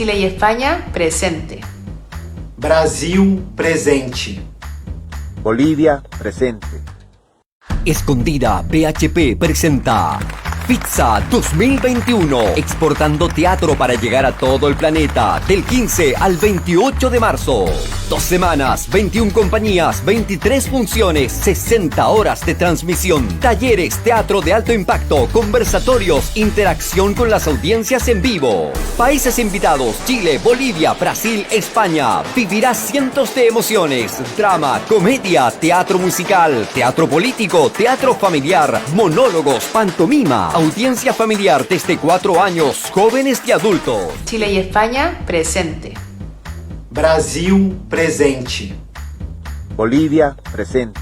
Chile y España, presente. Brasil, presente. Bolivia, presente. Escondida BHP presenta Pizza 2021, exportando teatro para llegar a todo el planeta, del 15 al 28 de marzo. 2 semanas, 21 compañías, 23 funciones, 60 horas de transmisión, talleres, teatro de alto impacto, conversatorios, interacción con las audiencias en vivo. Países invitados: Chile, Bolivia, Brasil, España. Vivirás cientos de emociones: drama, comedia, teatro musical, teatro político, teatro familiar, monólogos, pantomima. Audiencia familiar desde 4 años, jóvenes y adultos. Chile y España, presente. Brasil, presente. Bolivia, presente.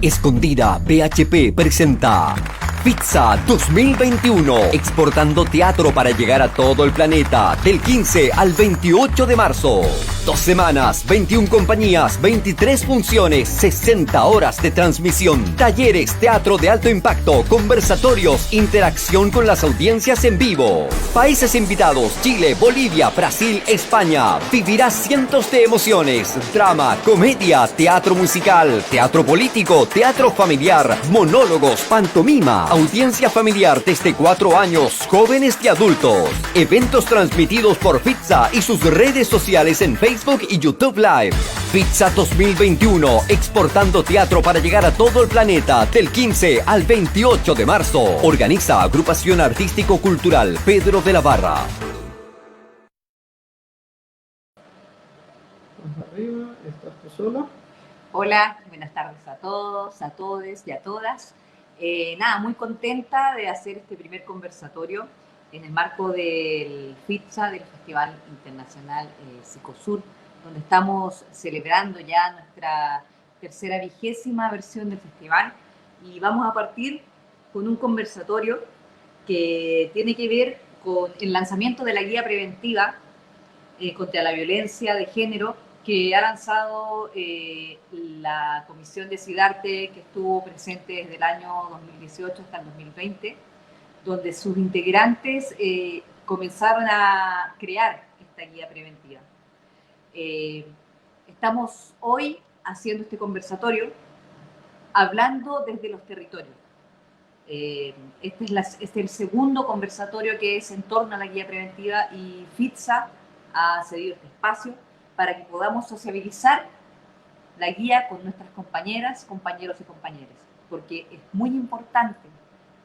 Escondida BHP presenta Pizza 2021, exportando teatro para llegar a todo el planeta, del 15 al 28 de marzo. 2 semanas, 21 compañías, 23 funciones, 60 horas de transmisión, talleres, teatro de alto impacto, conversatorios, interacción con las audiencias en vivo. Países invitados: Chile, Bolivia, Brasil, España. Vivirás cientos de emociones: drama, comedia, teatro musical, teatro político, teatro familiar, monólogos, pantomima. Audiencia familiar desde 4 años, jóvenes y adultos. Eventos transmitidos por Pizza y sus redes sociales en Facebook y YouTube Live. Pizza 2021, exportando teatro para llegar a todo el planeta, del 15 al 28 de marzo. Organiza Agrupación Artístico Cultural Pedro de la Barra. Arriba, ¿estás tú sola? Hola, buenas tardes a todos, a todes y a todas. Muy contenta de hacer este primer conversatorio en el marco del FITSA, del Festival Internacional Psicosur, donde estamos celebrando ya nuestra tercera vigésima versión del festival, y vamos a partir con un conversatorio que tiene que ver con el lanzamiento de la guía preventiva contra la violencia de género que ha lanzado la Comisión de SIDARTE, que estuvo presente desde el año 2018 hasta el 2020, donde sus integrantes comenzaron a crear esta guía preventiva. Estamos hoy haciendo este conversatorio hablando desde los territorios. Este es el segundo conversatorio que es en torno a la guía preventiva, y FITSA ha cedido este espacio para que podamos sociabilizar la guía con nuestras compañeras, compañeros y compañeras, porque es muy importante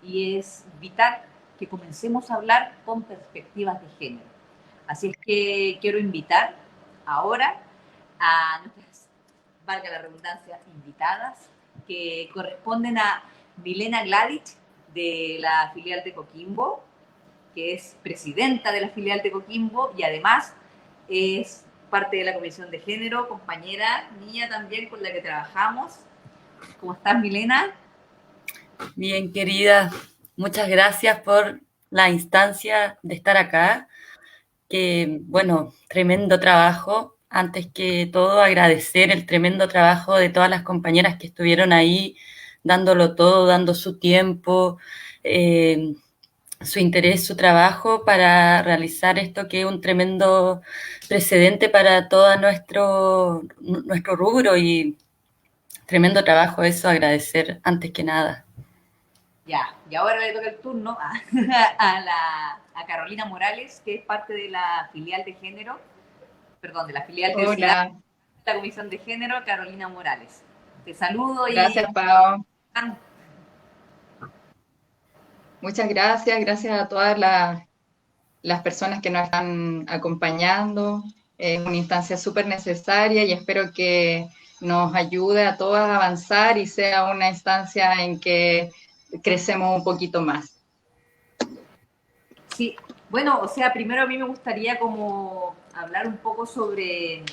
y es vital que comencemos a hablar con perspectivas de género. Así es que quiero invitar ahora a nuestras, valga la redundancia, invitadas, que corresponden a Milena Gladich, de la filial de Coquimbo, que es presidenta de la filial de Coquimbo y además es parte de la Comisión de Género, compañera mía también con la que trabajamos. ¿Cómo estás, Milena? Bien, querida, muchas gracias por la instancia de estar acá. Que, bueno, tremendo trabajo. Antes que todo, agradecer el tremendo trabajo de todas las compañeras que estuvieron ahí dándolo todo, dando su tiempo, su interés, su trabajo para realizar esto, que es un tremendo precedente para todo nuestro rubro, y tremendo trabajo eso, agradecer antes que nada. Ya, y ahora le toca el turno a Carolina Morales, que es parte de la filial de género, perdón, de la filial de Hola. la Comisión de Género, Carolina Morales. Te saludo. Gracias, Pao. Muchas gracias, gracias a todas las personas que nos están acompañando. Es una instancia súper necesaria y espero que nos ayude a todas a avanzar y sea una instancia en que crecemos un poquito más. Sí, bueno, o sea, primero a mí me gustaría como hablar un poco sobre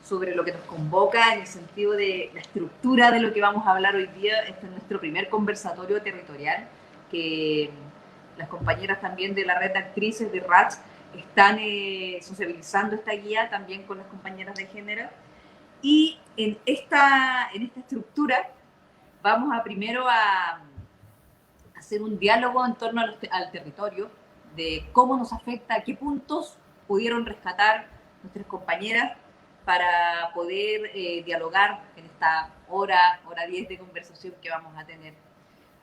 lo que nos convoca, en el sentido de la estructura de lo que vamos a hablar hoy día. Este es nuestro primer conversatorio territorial, que las compañeras también de la red de actrices de RATS están sociabilizando esta guía también con las compañeras de género. Y en esta estructura vamos a primero a hacer un diálogo en torno al territorio, de cómo nos afecta, a qué puntos pudieron rescatar nuestras compañeras para poder dialogar en esta hora 10 de conversación que vamos a tener.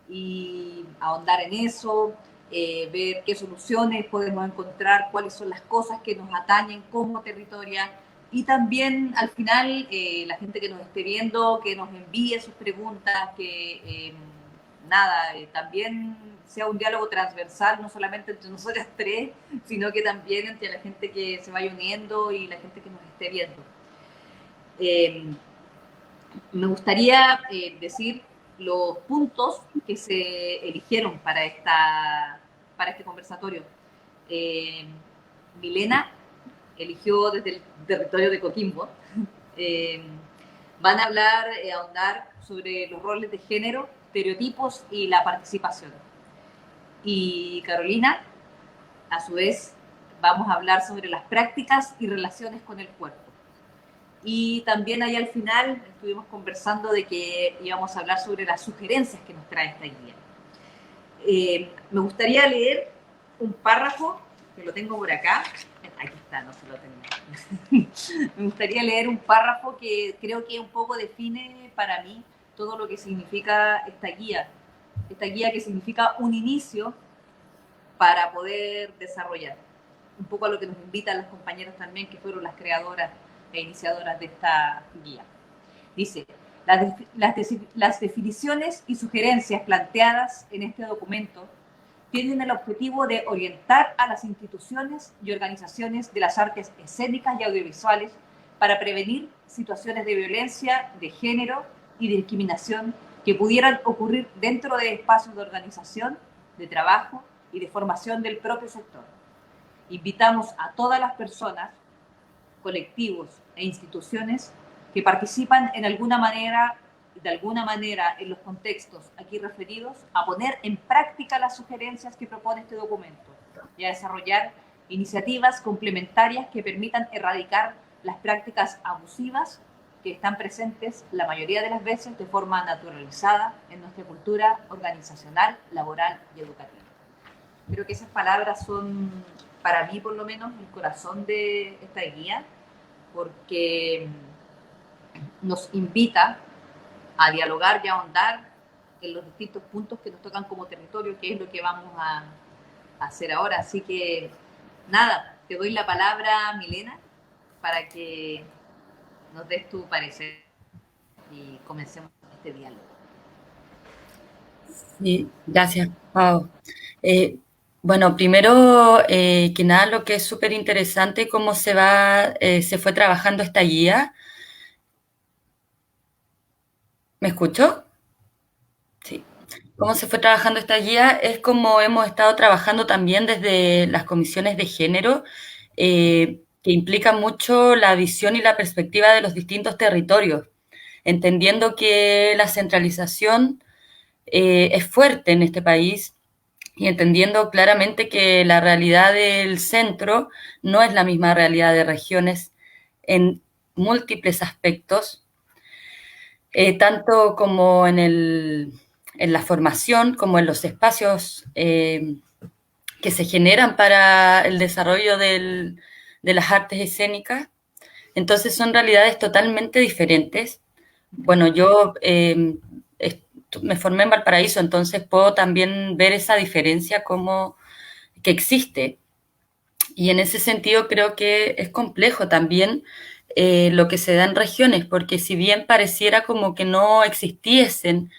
Y ahondar en eso, ver qué soluciones podemos encontrar, cuáles son las cosas que nos atañen como territoria, y también al final la gente que nos esté viendo, que nos envíe sus preguntas, que también sea un diálogo transversal, no solamente entre nosotras tres, sino que también entre la gente que se vaya uniendo y la gente que nos esté viendo. Me gustaría decir los puntos que se eligieron para este conversatorio. Milena eligió desde el territorio de Coquimbo. Van a ahondar sobre los roles de género, estereotipos y la participación. Y Carolina, a su vez, vamos a hablar sobre las prácticas y relaciones con el cuerpo. Y también ahí al final estuvimos conversando de que íbamos a hablar sobre las sugerencias que nos trae esta guía. Me gustaría leer un párrafo, que lo tengo por acá. Aquí está, no se lo tenía. Me gustaría leer un párrafo que creo que un poco define para mí todo lo que significa esta guía. Esta guía que significa un inicio para poder desarrollar. Un poco a lo que nos invitan las compañeras también, que fueron las creadoras e iniciadoras de esta guía. Dice: las definiciones y sugerencias planteadas en este documento tienen el objetivo de orientar a las instituciones y organizaciones de las artes escénicas y audiovisuales para prevenir situaciones de violencia de género y de discriminación que pudieran ocurrir dentro de espacios de organización, de trabajo y de formación del propio sector. Invitamos a todas las personas, colectivos e instituciones que participan de alguna manera en los contextos aquí referidos a poner en práctica las sugerencias que propone este documento y a desarrollar iniciativas complementarias que permitan erradicar las prácticas abusivas que están presentes la mayoría de las veces de forma naturalizada en nuestra cultura organizacional, laboral y educativa. Creo que esas palabras son, para mí por lo menos, el corazón de esta guía, porque nos invita a dialogar y a ahondar en los distintos puntos que nos tocan como territorio, que es lo que vamos a hacer ahora. Así que, nada, te doy la palabra, Milena, para que nos des tu parecer y comencemos este diálogo. Sí, gracias, Pau. Bueno, primero que nada, lo que es súper interesante cómo se fue trabajando esta guía. ¿Me escucho? Sí. Cómo se fue trabajando esta guía es como hemos estado trabajando también desde las comisiones de género, que implican mucho la visión y la perspectiva de los distintos territorios, entendiendo que la centralización es fuerte en este país y entendiendo claramente que la realidad del centro no es la misma realidad de regiones en múltiples aspectos, tanto como en la formación, como en los espacios que se generan para el desarrollo de las artes escénicas. Entonces son realidades totalmente diferentes. Bueno, yo me formé en Valparaíso, entonces puedo también ver esa diferencia que existe. Y en ese sentido creo que es complejo también lo que se da en regiones, porque si bien pareciera como que no existiesen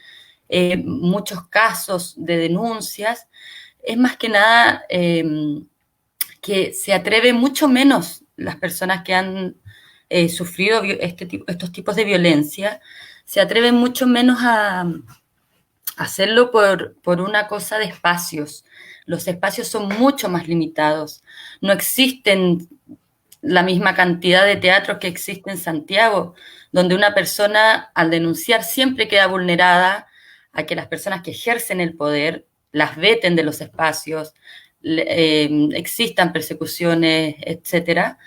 muchos casos de denuncias, es más que nada que se atreve mucho menos las personas que han sufrido estos tipos de violencia, se atreven mucho menos a hacerlo por una cosa de espacios. Los espacios son mucho más limitados. No existen la misma cantidad de teatros que existe en Santiago, donde una persona al denunciar siempre queda vulnerada a que las personas que ejercen el poder las veten de los espacios, existan persecuciones, etcétera.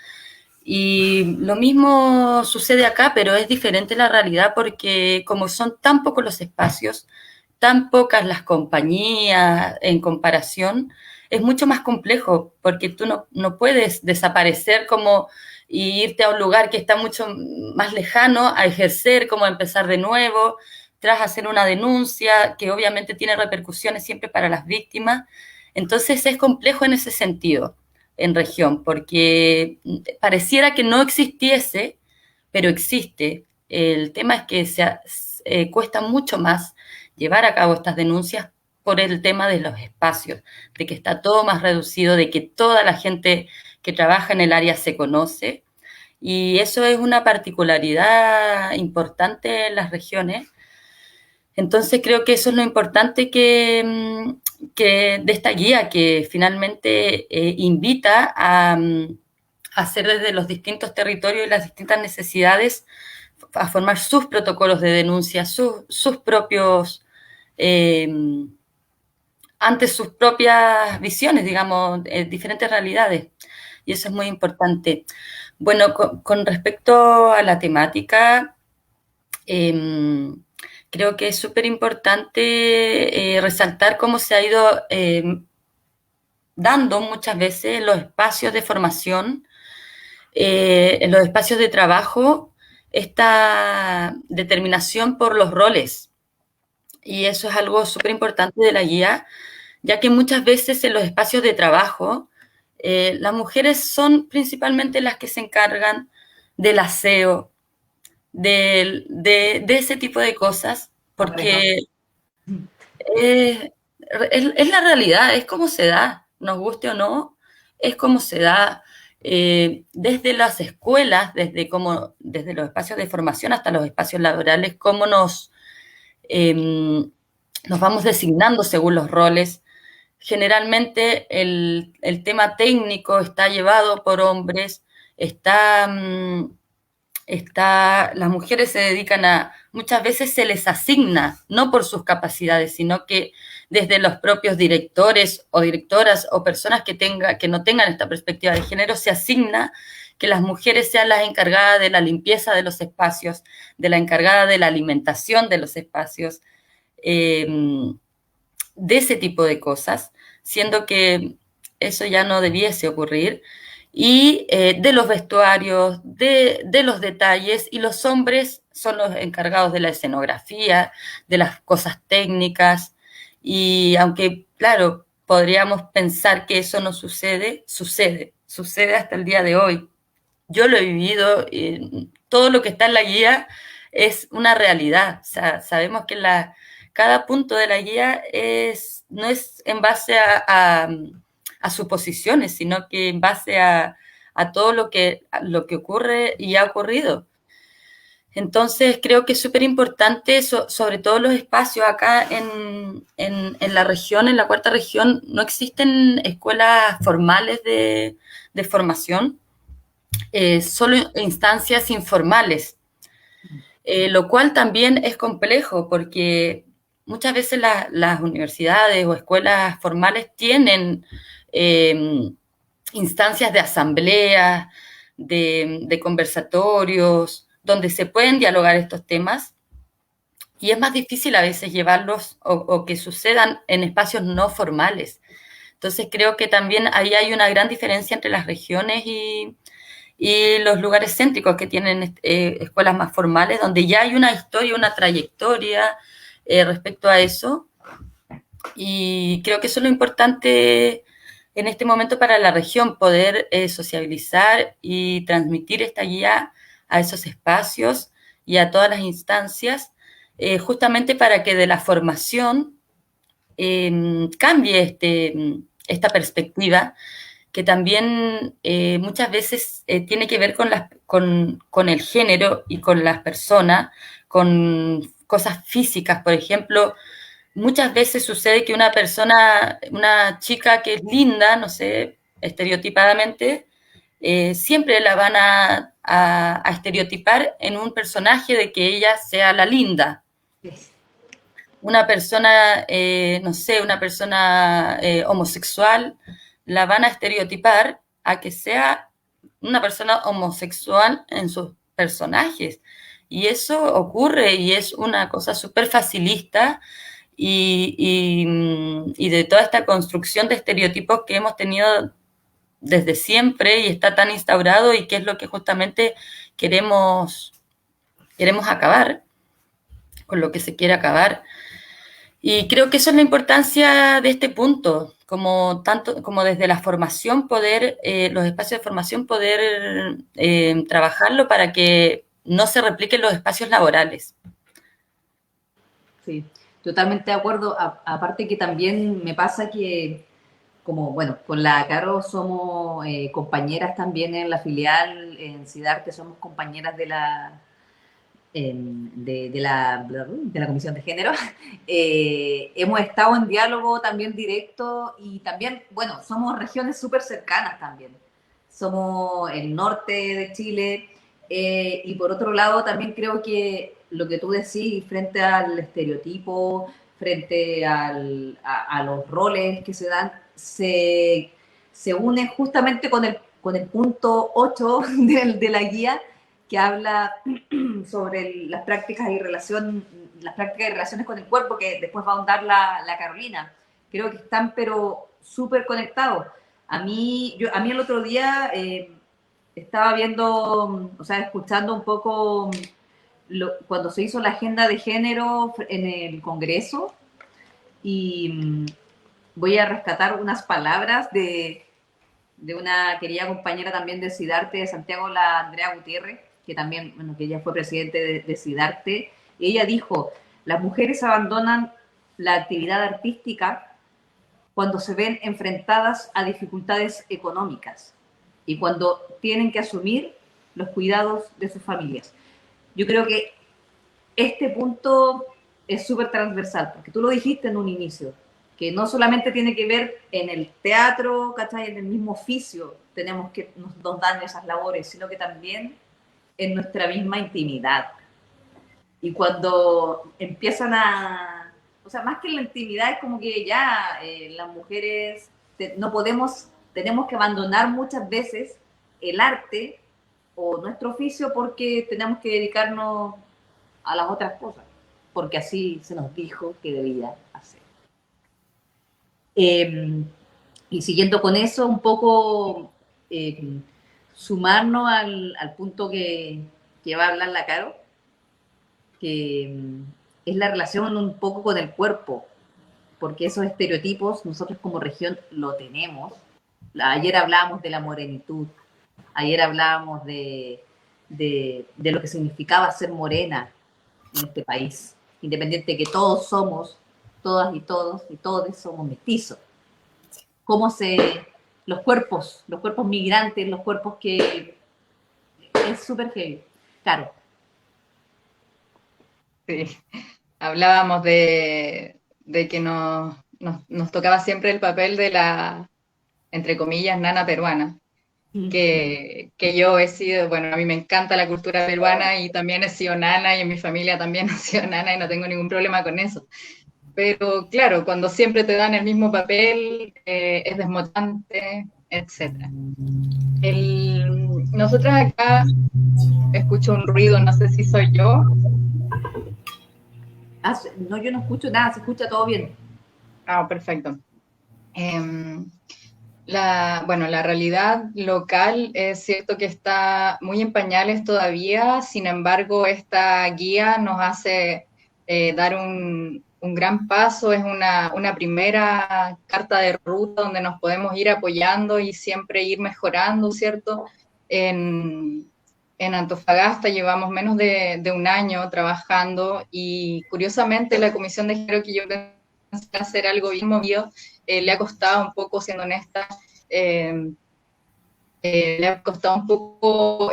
Y lo mismo sucede acá, pero es diferente la realidad porque como son tan pocos los espacios, tan pocas las compañías en comparación, es mucho más complejo, porque tú no puedes desaparecer como y irte a un lugar que está mucho más lejano a ejercer, como empezar de nuevo, tras hacer una denuncia, que obviamente tiene repercusiones siempre para las víctimas. Entonces es complejo en ese sentido, en región, porque pareciera que no existiese, pero existe. El tema es que cuesta mucho más llevar a cabo estas denuncias por el tema de los espacios, de que está todo más reducido, de que toda la gente que trabaja en el área se conoce, y eso es una particularidad importante en las regiones. Entonces creo que eso es lo importante que de esta guía, que finalmente invita a hacer desde los distintos territorios y las distintas necesidades, a formar sus protocolos de denuncia, sus propios, ante sus propias visiones, digamos, diferentes realidades. Y eso es muy importante. Bueno, con respecto a la temática, creo que es súper importante resaltar cómo se ha ido dando muchas veces en los espacios de formación, en los espacios de trabajo, esta determinación por los roles. Y eso es algo súper importante de la guía, ya que muchas veces en los espacios de trabajo, las mujeres son principalmente las que se encargan del aseo, de ese tipo de cosas, porque es la realidad, es como se da, nos guste o no, es como se da. Desde las escuelas, desde los espacios de formación hasta los espacios laborales, cómo nos vamos designando según los roles. Generalmente el tema técnico está llevado por hombres, las mujeres se dedican muchas veces se les asigna, no por sus capacidades, sino que desde los propios directores o directoras o personas que no tengan esta perspectiva de género, se asigna que las mujeres sean las encargadas de la limpieza de los espacios, de la encargada de la alimentación de los espacios, de ese tipo de cosas, siendo que eso ya no debiese ocurrir, y de los vestuarios, de los detalles, y los hombres son los encargados de la escenografía, de las cosas técnicas, y aunque, claro, podríamos pensar que eso no sucede, sucede hasta el día de hoy. Yo lo he vivido, todo lo que está en la guía es una realidad. O sea, sabemos que cada punto de la guía no es en base a suposiciones, sino que en base a todo lo que ocurre y ha ocurrido. Entonces, creo que es súper importante, sobre todo los espacios acá en la región, en la cuarta región, no existen escuelas formales de formación, solo instancias informales, lo cual también es complejo porque muchas veces las universidades o escuelas formales tienen instancias de asamblea, de conversatorios, donde se pueden dialogar estos temas, y es más difícil a veces llevarlos o que sucedan en espacios no formales. Entonces creo que también ahí hay una gran diferencia entre las regiones y los lugares céntricos que tienen escuelas más formales, donde ya hay una historia, una trayectoria respecto a eso. Y creo que eso es lo importante en este momento para la región, poder sociabilizar y transmitir esta guía a esos espacios y a todas las instancias, justamente para que de la formación cambie esta perspectiva, que también muchas veces tiene que ver con el género y con las personas, con cosas físicas. Por ejemplo, muchas veces sucede que una chica que es linda, no sé, estereotipadamente, siempre la van a estereotipar en un personaje de que ella sea la linda. Una persona, no sé, una persona homosexual, la van a estereotipar a que sea una persona homosexual en sus personajes. Y eso ocurre y es una cosa súper facilista, y de toda esta construcción de estereotipos que hemos tenido desde siempre y está tan instaurado y que es lo que justamente queremos acabar, con lo que se quiere acabar. Y creo que eso es la importancia de este punto, tanto como desde la formación poder, los espacios de formación poder trabajarlo para que no se repliquen los espacios laborales. Sí, totalmente de acuerdo. Aparte que también me pasa que, como, bueno, con la Caro somos compañeras también en la filial, en Sidarte somos compañeras de la de la Comisión de Género. Hemos estado en diálogo también directo y también, bueno, somos regiones súper cercanas también. Somos el norte de Chile y por otro lado también creo que lo que tú decís frente al estereotipo, frente a los roles que se dan, se une justamente con el punto 8 de la guía, que habla sobre las prácticas y relaciones con el cuerpo, que después va a ahondar la Carolina. Creo que están pero súper conectados. A mí el otro día estaba viendo, o sea, escuchando un poco cuando se hizo la agenda de género en el Congreso, y voy a rescatar unas palabras de una querida compañera también de Sidarte, de Santiago, la Andrea Gutiérrez, que también, bueno, que ella fue presidente de Sidarte, y ella dijo: las mujeres abandonan la actividad artística cuando se ven enfrentadas a dificultades económicas y cuando tienen que asumir los cuidados de sus familias. Yo creo que este punto es súper transversal, porque tú lo dijiste en un inicio, que no solamente tiene que ver en el teatro, ¿cachai? En el mismo oficio tenemos que nos dan esas labores, sino que también en nuestra misma intimidad. Y cuando empiezan o sea, más que en la intimidad, es como que ya las mujeres tenemos que abandonar muchas veces el arte o nuestro oficio porque tenemos que dedicarnos a las otras cosas, porque así se nos dijo que debía hacer. Y siguiendo con eso, un poco sumarnos al punto que va a hablar la Caro, que es la relación un poco con el cuerpo, porque esos estereotipos nosotros como región lo tenemos. Ayer hablábamos de la morenitud, ayer hablábamos de lo que significaba ser morena en este país, independiente de que todos somos, todas y todos y todos somos mestizos. Los cuerpos migrantes, los cuerpos que es súper heavy. Claro. Sí, hablábamos de que nos tocaba siempre el papel de la, entre comillas, nana peruana, que yo he sido, bueno, a mí me encanta la cultura peruana y también he sido nana y en mi familia también he sido nana y no tengo ningún problema con eso. Pero claro, cuando siempre te dan el mismo papel, es desmotivante, etc. Nosotros acá escucho un ruido, no sé si soy yo. No, yo no escucho nada, se escucha todo bien. Ah, perfecto. La realidad local es cierto que está muy en pañales todavía, sin embargo, esta guía nos hace dar un gran paso, es una primera carta de ruta donde nos podemos ir apoyando y siempre ir mejorando, ¿cierto? En Antofagasta llevamos menos de un año trabajando y curiosamente la Comisión de Género, que yo pensé hacer algo bien movido, le ha costado un poco, siendo honesta, le ha costado un poco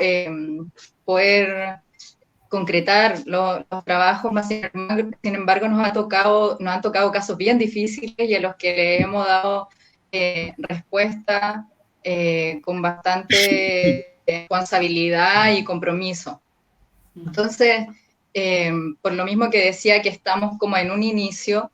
poder concretar los trabajos, más sin embargo nos han tocado casos bien difíciles y a los que le hemos dado respuesta con bastante responsabilidad y compromiso. Entonces, por lo mismo que decía que estamos como en un inicio,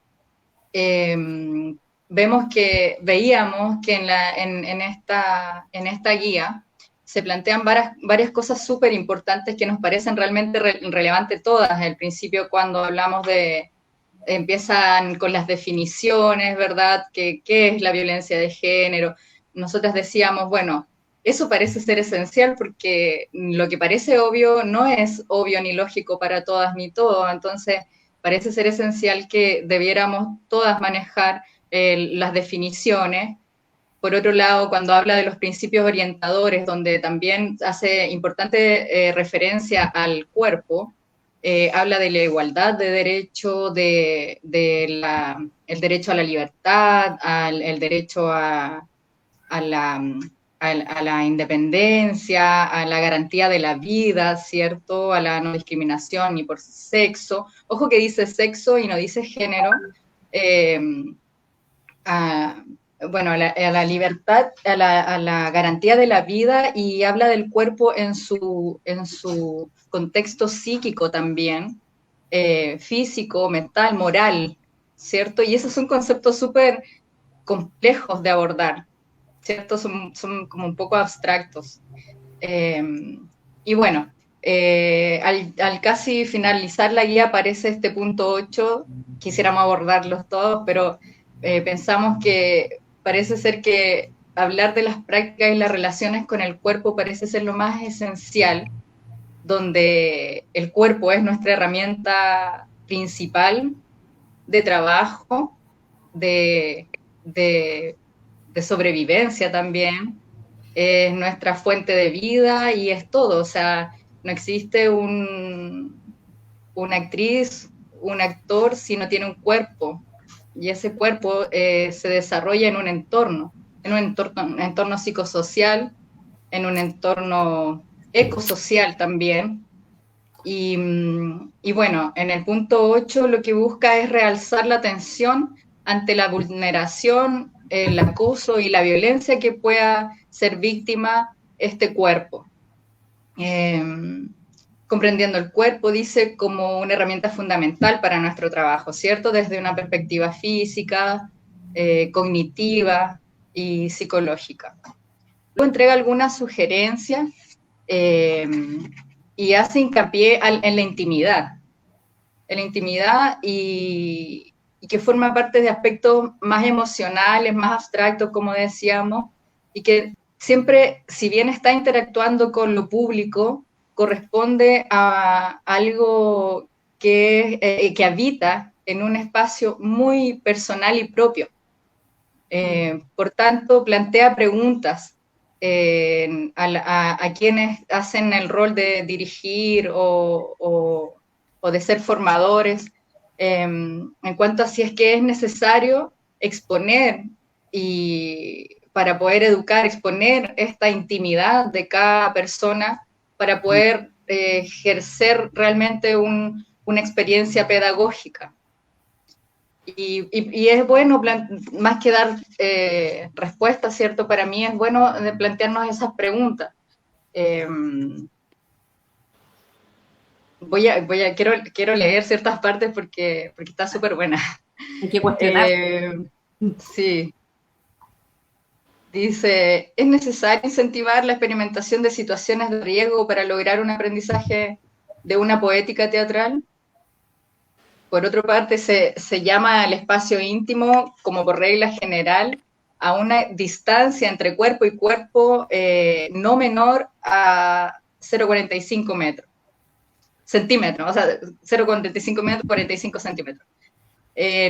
veíamos que en esta guía se plantean varias cosas súper importantes que nos parecen realmente relevantes todas. Al principio, cuando hablamos de empiezan con las definiciones, ¿verdad? ¿Qué es la violencia de género? Nosotras decíamos, bueno, eso parece ser esencial porque lo que parece obvio no es obvio ni lógico para todas ni todos, entonces parece ser esencial que debiéramos todas manejar las definiciones. Por otro lado, cuando habla de los principios orientadores, donde también hace importante referencia al cuerpo, habla de la igualdad de derecho, el derecho a la libertad, el derecho a la independencia, a la garantía de la vida, ¿cierto? A la no discriminación ni por sexo. Ojo que dice sexo y no dice género. Bueno, a la libertad, a la garantía de la vida, y habla del cuerpo en su contexto psíquico también, físico, mental, moral, ¿cierto? Y esos son conceptos súper complejos de abordar, ¿cierto? Son como un poco abstractos. Y bueno, al casi finalizar la guía aparece este punto 8, quisiéramos abordarlos todos, pero pensamos que parece ser que hablar de las prácticas y las relaciones con el cuerpo parece ser lo más esencial, donde el cuerpo es nuestra herramienta principal de trabajo, de sobrevivencia también, es nuestra fuente de vida y es todo. O sea, no existe una actriz, un actor si no tiene un cuerpo, y ese cuerpo se desarrolla en un entorno psicosocial, en un entorno ecosocial también. Y bueno, en el punto 8 lo que busca es realzar la atención ante la vulneración, el acoso y la violencia que pueda ser víctima este cuerpo. Comprendiendo el cuerpo, dice, como una herramienta fundamental para nuestro trabajo, ¿cierto? Desde una perspectiva física, cognitiva y psicológica. Luego entrega algunas sugerencias y hace hincapié en la intimidad. En la intimidad y que forma parte de aspectos más emocionales, más abstractos, como decíamos, y que siempre, si bien está interactuando con lo público, corresponde a algo que habita en un espacio muy personal y propio. Por tanto, plantea preguntas a quienes hacen el rol de dirigir o de ser formadores, en cuanto a si es que es necesario exponer y para poder educar, exponer esta intimidad de cada persona para poder ejercer realmente una experiencia pedagógica. Y es bueno, más que dar respuestas, ¿cierto? Para mí es bueno plantearnos esas preguntas. Quiero leer ciertas partes porque está súper buena. Hay que cuestionar. Sí. Dice, es necesario incentivar la experimentación de situaciones de riesgo para lograr un aprendizaje de una poética teatral. Por otra parte, se llama el espacio íntimo, como por regla general, a una distancia entre cuerpo y cuerpo no menor a 0,45 centímetros, o sea, 0,45 metros, 45 centímetros.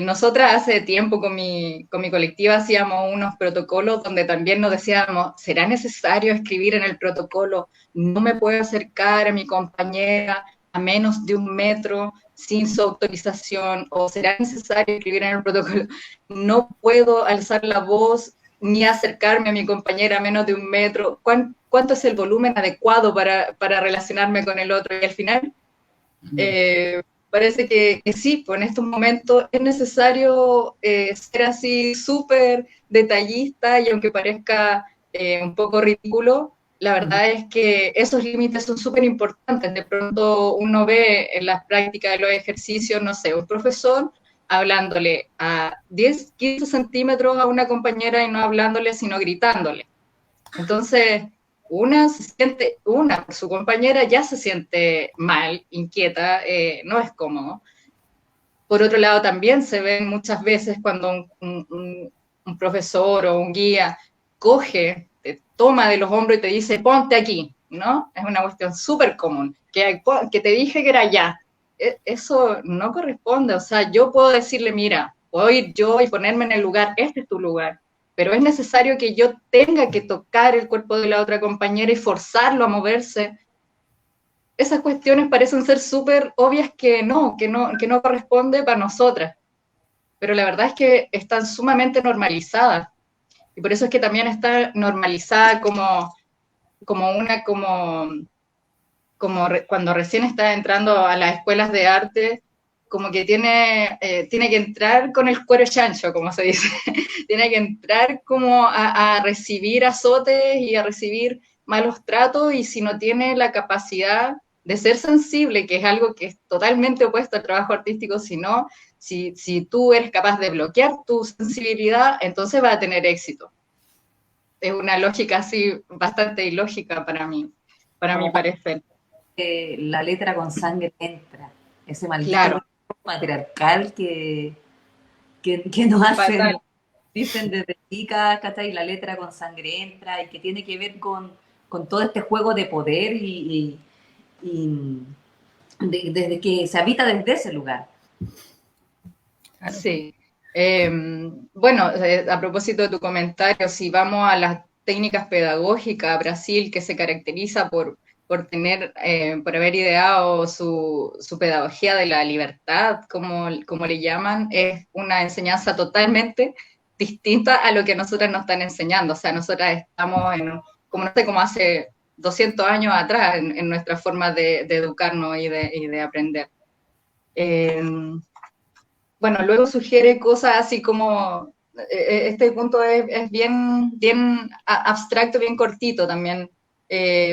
Nosotras hace tiempo con mi colectiva hacíamos unos protocolos donde también nos decíamos, ¿será necesario escribir en el protocolo? No me puedo acercar a mi compañera a menos de 1 metro sin su autorización, o será necesario escribir en el protocolo, no puedo alzar la voz ni acercarme a mi compañera a menos de 1 metro. ¿Cuánto es el volumen adecuado para relacionarme con el otro? Y al final parece que sí, pues en estos momentos es necesario ser así súper detallista, y aunque parezca un poco ridículo, la verdad es que esos límites son súper importantes. De pronto uno ve en las prácticas de los ejercicios, no sé, un profesor hablándole a 10, 15 centímetros a una compañera y no hablándole, sino gritándole. Entonces, su compañera ya se siente mal, inquieta, no es cómodo. Por otro lado, también se ven muchas veces cuando un profesor o un guía coge, te toma de los hombros y te dice, ponte aquí, ¿no? Es una cuestión súper común, que te dije que era allá. Eso no corresponde, o sea, yo puedo decirle, mira, puedo ir yo y ponerme en el lugar, este es tu lugar, pero es necesario que yo tenga que tocar el cuerpo de la otra compañera y forzarlo a moverse. Esas cuestiones parecen ser súper obvias que no corresponde para nosotras, pero la verdad es que están sumamente normalizadas, y por eso es que también está normalizada como cuando recién está entrando a las escuelas de arte, como que tiene que entrar con el cuero chancho, como se dice, tiene que entrar como a recibir azotes y a recibir malos tratos, y si no tiene la capacidad de ser sensible, que es algo que es totalmente opuesto al trabajo artístico, sino si tú eres capaz de bloquear tu sensibilidad, entonces va a tener éxito. Es una lógica así bastante ilógica para mí, para mi parecer. La letra con sangre entra, ese maldito Claro. patriarcal que nos hacen, Fatal. dicen desde chicas, ¿cachai? La letra con sangre entra, y que tiene que ver con todo este juego de poder y desde que se habita desde ese lugar. Sí. Bueno, a propósito de tu comentario, si vamos a las técnicas pedagógicas, Brasil, que se caracteriza por haber ideado su pedagogía de la libertad, como le llaman, es una enseñanza totalmente distinta a lo que nosotras nos están enseñando. O sea, nosotras estamos como hace 200 años atrás en nuestra forma de educarnos y de aprender. Bueno, luego sugiere cosas así como, este punto es bien abstracto, bien cortito también.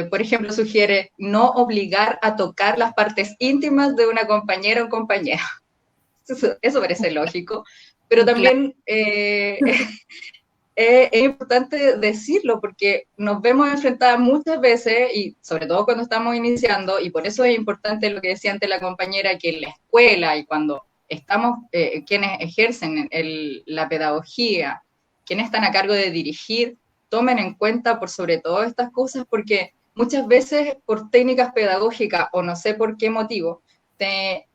Por ejemplo, sugiere no obligar a tocar las partes íntimas de una compañera o compañero. Eso parece lógico, pero también es importante decirlo, porque nos vemos enfrentadas muchas veces, y sobre todo cuando estamos iniciando, y por eso es importante lo que decía antes la compañera, que en la escuela y cuando estamos, quienes ejercen la pedagogía, quienes están a cargo de dirigir, tomen en cuenta por sobre todo estas cosas, porque muchas veces por técnicas pedagógicas o no sé por qué motivo, te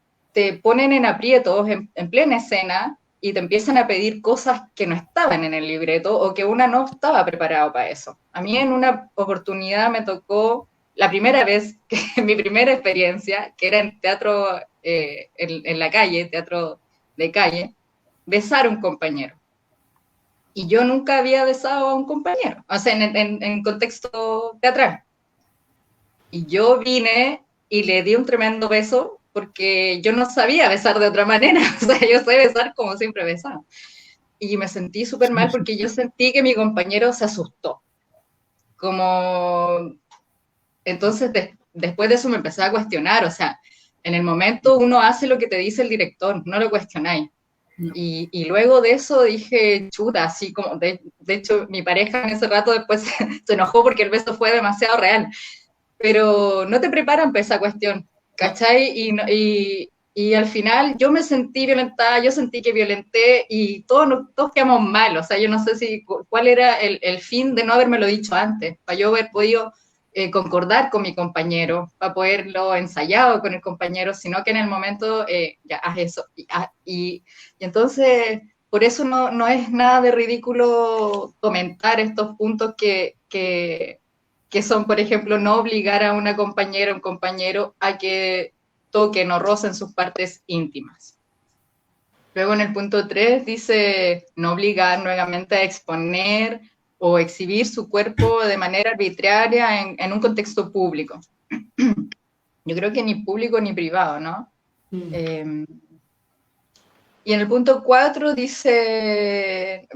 ponen en aprietos en plena escena y te empiezan a pedir cosas que no estaban en el libreto o que una no estaba preparado para eso. A mí en una oportunidad me tocó, la primera vez, mi primera experiencia, que era en teatro en la calle, teatro de calle, besar a un compañero. Y yo nunca había besado a un compañero, o sea, en contexto teatral. Y yo vine y le di un tremendo beso porque yo no sabía besar de otra manera, o sea, yo sé besar como siempre besaba. Y me sentí súper mal porque yo sentí que mi compañero se asustó. Como... Entonces, después de eso me empecé a cuestionar, o sea, en el momento uno hace lo que te dice el director, no lo cuestionáis. No. Y luego de eso dije, chuta, así como, de hecho, mi pareja en ese rato después se enojó porque el beso fue demasiado real. Pero no te preparan para esa cuestión, ¿cachai? Y al final yo me sentí violentada, yo sentí que violenté y todos quedamos mal. O sea, yo no sé cuál era el fin de no habérmelo dicho antes, para yo haber podido concordar con mi compañero, para poderlo ensayado con el compañero, sino que en el momento ya haz eso. Y entonces, por eso no es nada de ridículo comentar estos puntos que son, por ejemplo, no obligar a una compañera o un compañero a que toquen o rocen sus partes íntimas. Luego en el punto 3 dice no obligar nuevamente a exponer o exhibir su cuerpo de manera arbitraria en un contexto público. Yo creo que ni público ni privado, ¿no? Y en el punto 4 dice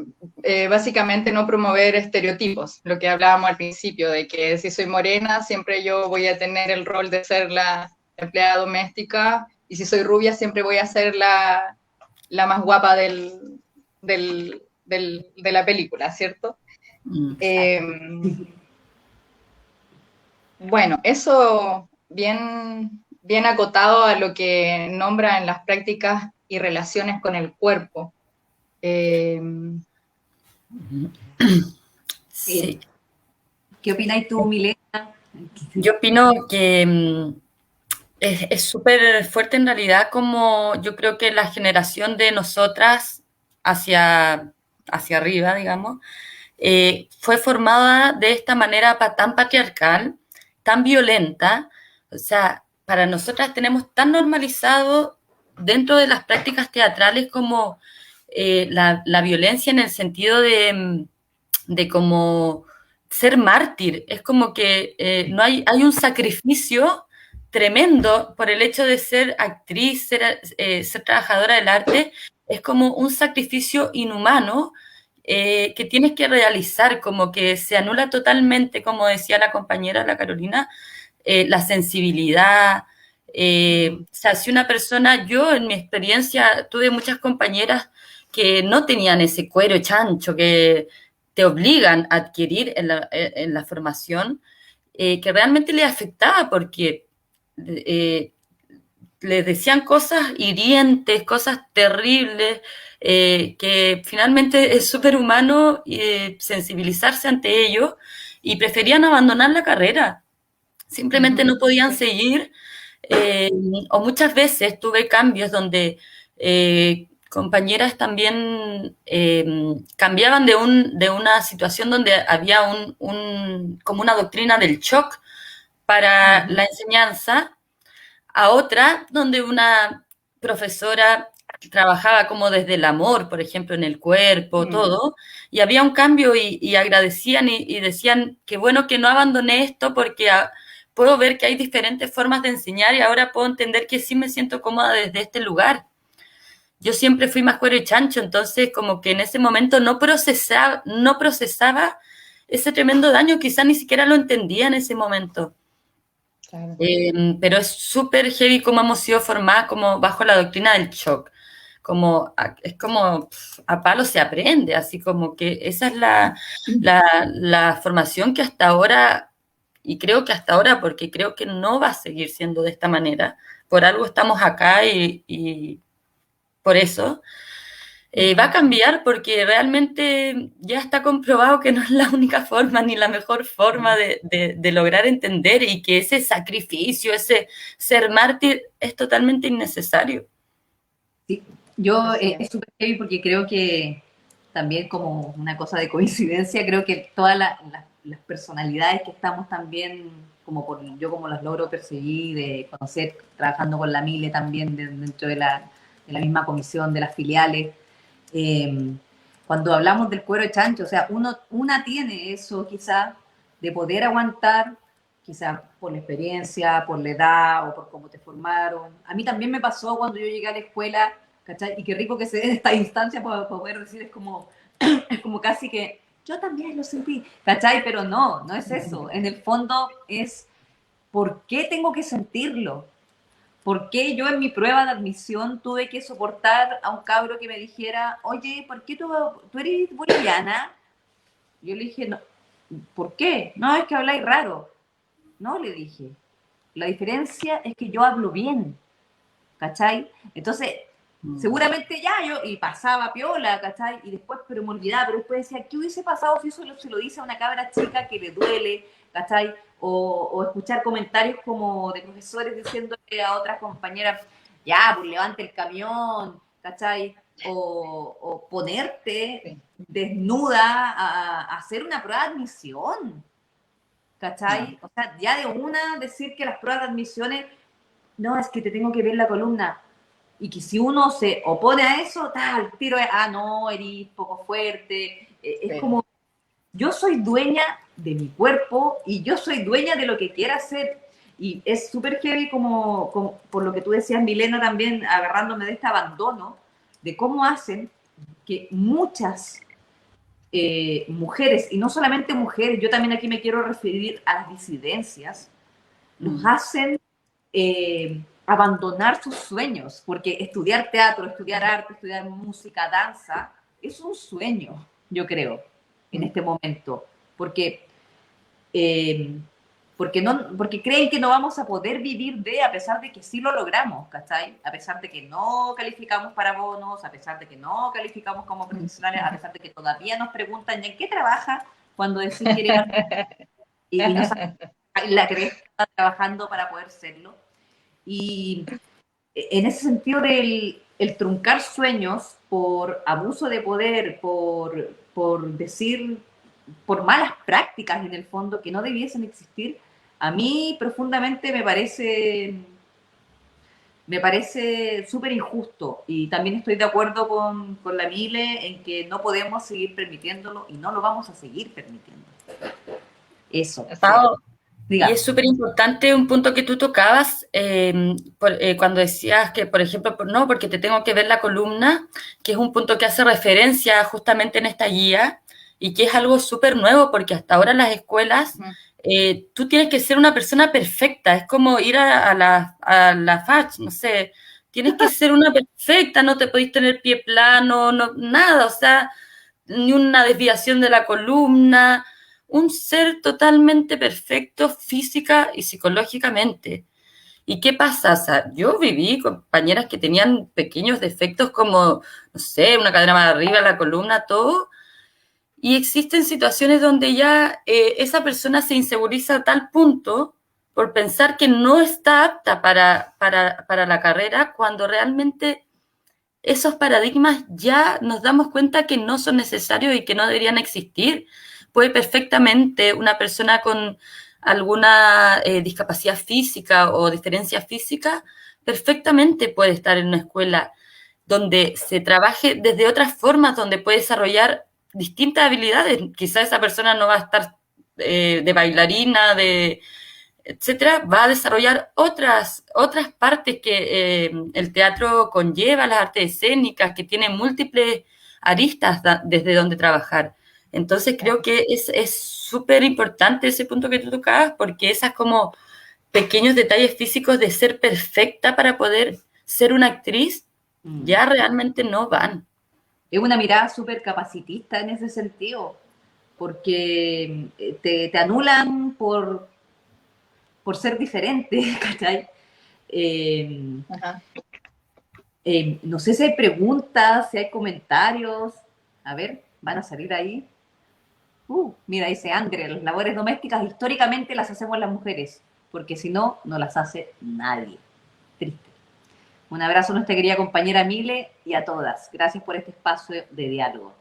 básicamente no promover estereotipos, lo que hablábamos al principio, de que si soy morena siempre yo voy a tener el rol de ser la empleada doméstica, y si soy rubia siempre voy a ser la más guapa de la película, ¿cierto? Bueno, eso bien acotado a lo que nombra en las prácticas y relaciones con el cuerpo. Sí. ¿Qué opinas tú, Milena? Yo opino que es súper fuerte en realidad, como yo creo que la generación de nosotras hacia arriba, digamos, fue formada de esta manera tan patriarcal, tan violenta. O sea, para nosotras tenemos tan normalizado dentro de las prácticas teatrales como la violencia en el sentido de como ser mártir. Es como que no hay un sacrificio tremendo por el hecho de ser actriz, ser trabajadora del arte. Es como un sacrificio inhumano que tienes que realizar, como que se anula totalmente, como decía la compañera, la Carolina, la sensibilidad. O sea, si una persona, yo en mi experiencia tuve muchas compañeras que no tenían ese cuero chancho que te obligan a adquirir en la formación, que realmente les afectaba porque les decían cosas hirientes, cosas terribles, que finalmente es súper humano sensibilizarse ante ello y preferían abandonar la carrera. Simplemente no podían seguir, o muchas veces tuve cambios donde compañeras también cambiaban de una situación donde había como una doctrina del shock para la enseñanza a otra donde una profesora trabajaba como desde el amor, por ejemplo, en el cuerpo, todo, y había un cambio y agradecían y decían, qué bueno que no abandoné esto porque puedo ver que hay diferentes formas de enseñar y ahora puedo entender que sí me siento cómoda desde este lugar. Yo siempre fui más cuero y chancho, entonces como que en ese momento no procesaba ese tremendo daño, quizás ni siquiera lo entendía en ese momento. Claro. Pero es súper heavy cómo hemos sido formadas como bajo la doctrina del shock. Es como a palo se aprende, así como que esa es la formación que hasta ahora, y creo que hasta ahora, porque creo que no va a seguir siendo de esta manera, por algo estamos acá y por eso. Va a cambiar porque realmente ya está comprobado que no es la única forma ni la mejor forma de lograr entender y que ese sacrificio, ese ser mártir es totalmente innecesario. Sí, yo es súper heavy porque creo que también como una cosa de coincidencia, creo que todas las personalidades que estamos también, yo como las logro percibir, de conocer, trabajando con la Mile también dentro de la misma comisión de las filiales, cuando hablamos del cuero de chancho, o sea, una tiene eso quizá de poder aguantar, quizá por la experiencia, por la edad o por cómo te formaron. A mí también me pasó cuando yo llegué a la escuela, ¿cachai? Y qué rico que se dé esta instancia para poder decir, es como casi que yo también lo sentí, ¿cachai? Pero no es eso. En el fondo es, ¿por qué tengo que sentirlo? ¿Por qué yo en mi prueba de admisión tuve que soportar a un cabro que me dijera, oye, ¿por qué tú eres boliviana? Yo le dije, no, ¿por qué? No, es que habláis raro. No, le dije. La diferencia es que yo hablo bien, ¿cachai? Entonces, seguramente y pasaba piola, ¿cachai? Y después, pero me olvidaba, pero después decía, ¿qué hubiese pasado si eso se lo dice a una cabra chica que le duele, ¿cachai? O escuchar comentarios como de profesores diciéndole a otras compañeras, ya, pues levante el camión, ¿cachai? O ponerte desnuda a hacer una prueba de admisión, ¿cachai? O sea, ya de una decir que las pruebas de admisiones, no, es que te tengo que ver la columna, y que si uno se opone a eso, tal, tiro es, no, eres poco fuerte, es como, yo soy dueña de mi cuerpo y yo soy dueña de lo que quiera hacer. Y es súper heavy como por lo que tú decías, Milena, también agarrándome de este abandono, de cómo hacen que muchas mujeres, y no solamente mujeres, yo también aquí me quiero referir a las disidencias, nos hacen abandonar sus sueños, porque estudiar teatro, estudiar arte, estudiar música, danza, es un sueño, yo creo, en este momento, porque porque creen que no vamos a poder vivir a pesar de que sí lo logramos, ¿cachai? A pesar de que no calificamos para bonos, a pesar de que no calificamos como profesionales, a pesar de que todavía nos preguntan ¿en qué trabaja? Cuando decís que eres y no saben la crees que está trabajando para poder serlo. Y en ese sentido del el truncar sueños por abuso de poder, por decir, por malas prácticas en el fondo que no debiesen existir, a mí profundamente me parece súper injusto, y también estoy de acuerdo con la Mile en que no podemos seguir permitiéndolo y no lo vamos a seguir permitiendo. Eso. Pau, y Diga. es súper importante un punto que tú tocabas cuando decías que, por ejemplo, no, porque te tengo que ver la columna, que es un punto que hace referencia justamente en esta guía y que es algo súper nuevo porque hasta ahora en las escuelas tú tienes que ser una persona perfecta, es como ir a la FACH, no sé, tienes que ser una perfecta, no te podéis tener pie plano, no, nada, o sea, ni una desviación de la columna, un ser totalmente perfecto física y psicológicamente. ¿Y qué pasa? O sea, yo viví compañeras que tenían pequeños defectos como, no sé, una cadera más arriba, la columna, todo, y existen situaciones donde ya esa persona se inseguriza a tal punto por pensar que no está apta para la carrera, cuando realmente esos paradigmas ya nos damos cuenta que no son necesarios y que no deberían existir. Puede perfectamente una persona con alguna discapacidad física o diferencia física, perfectamente puede estar en una escuela donde se trabaje desde otras formas, donde puede desarrollar distintas habilidades. Quizá esa persona no va a estar de bailarina, etcétera, va a desarrollar otras partes que el teatro conlleva, las artes escénicas, que tienen múltiples aristas desde donde trabajar. Entonces creo que es súper importante ese punto que tú tocabas, porque esas como pequeños detalles físicos de ser perfecta para poder ser una actriz ya realmente no van. Es una mirada súper capacitista en ese sentido, porque te anulan por ser diferente, ¿cachai? No sé si hay preguntas, si hay comentarios. A ver, van a salir ahí. Mira, dice Andre, las labores domésticas históricamente las hacemos las mujeres, porque si no, no las hace nadie. Triste. Un abrazo a nuestra querida compañera Mile y a todas. Gracias por este espacio de diálogo.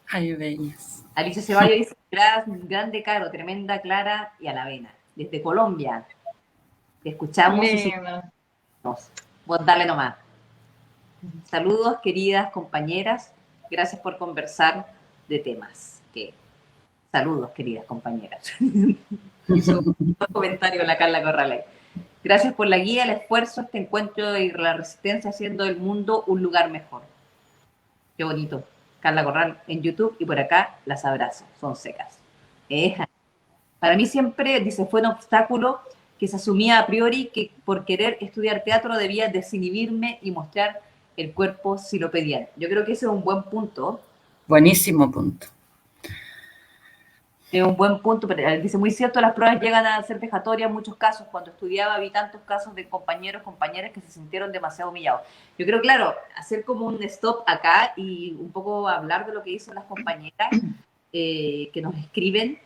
Ay, bellas. Alicia Ceballos dice, grande, Caro, tremenda, clara y a la vena. Desde Colombia. Te escuchamos y seguimos. Vos dale nomás. Saludos, queridas compañeras. Gracias por conversar de temas. Saludos, queridas compañeras. Hizo un comentario la Carla Corrales. Gracias por la guía, el esfuerzo, este encuentro y la resistencia haciendo del mundo un lugar mejor. Qué bonito. Carla Corral en YouTube y por acá las abrazo. Son secas. Para mí siempre, dice, fue un obstáculo que se asumía a priori que por querer estudiar teatro debía desinhibirme y mostrar el cuerpo si lo pedían. Yo creo que ese es un buen punto. Buenísimo punto. Es un buen punto, pero dice, muy cierto, las pruebas llegan a ser vejatorias en muchos casos. Cuando estudiaba vi tantos casos de compañeras que se sintieron demasiado humillados. Yo creo, claro, hacer como un stop acá y un poco hablar de lo que dicen las compañeras que nos escriben,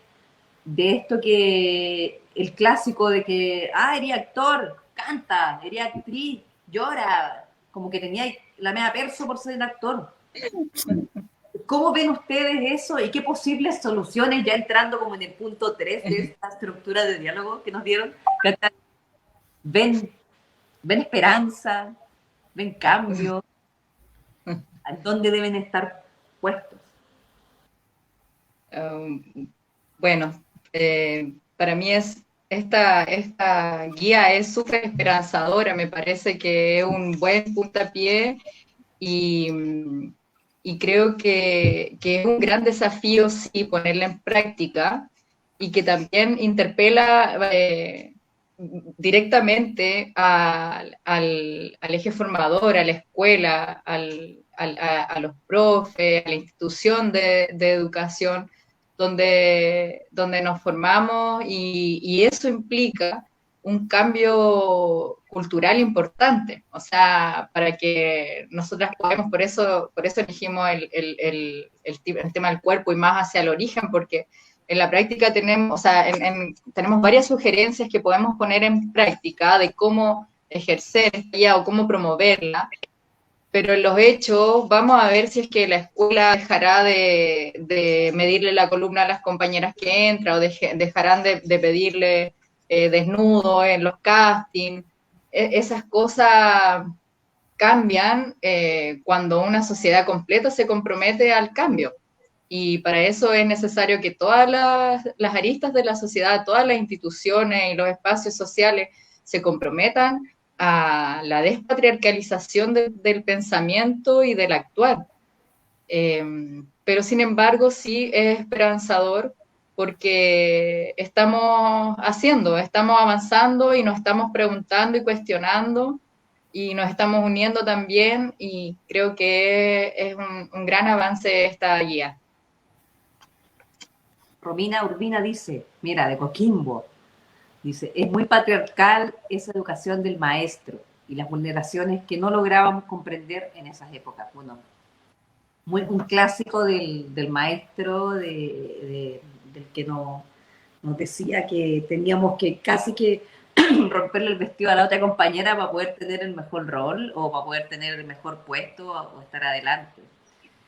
de esto que el clásico de que, eres actor, canta, eres actriz, llora, como que tenía la media perso por ser actor. ¿Cómo ven ustedes eso y qué posibles soluciones, ya entrando como en el punto 3 de esta estructura de diálogo que nos dieron? ¿Ven esperanza? ¿Ven cambio? ¿A dónde deben estar puestos? Bueno, para mí esta guía es súper esperanzadora, me parece que es un buen puntapié y creo que es un gran desafío, sí, ponerla en práctica y que también interpela directamente al eje formador, a la escuela, a los profes, a la institución de educación, donde nos formamos y eso implica un cambio cultural importante, o sea, para que nosotras podamos, por eso elegimos el tema del cuerpo y más hacia el origen, porque en la práctica tenemos, o sea, tenemos varias sugerencias que podemos poner en práctica de cómo ejercer ella o cómo promoverla, pero en los hechos vamos a ver si es que la escuela dejará de medirle la columna a las compañeras que entran o dejarán de pedirle desnudo en los castings. Esas cosas cambian cuando una sociedad completa se compromete al cambio. Y para eso es necesario que todas las aristas de la sociedad, todas las instituciones y los espacios sociales se comprometan a la despatriarcalización del pensamiento y del actuar. Pero sin embargo sí es esperanzador porque estamos avanzando y nos estamos preguntando y cuestionando y nos estamos uniendo también y creo que es un gran avance esta guía. Romina Urbina dice, mira, de Coquimbo, dice, es muy patriarcal esa educación del maestro y las vulneraciones que no lográbamos comprender en esas épocas. Bueno, un clásico del maestro, del que nos decía que teníamos que casi que romperle el vestido a la otra compañera para poder tener el mejor rol o para poder tener el mejor puesto o estar adelante.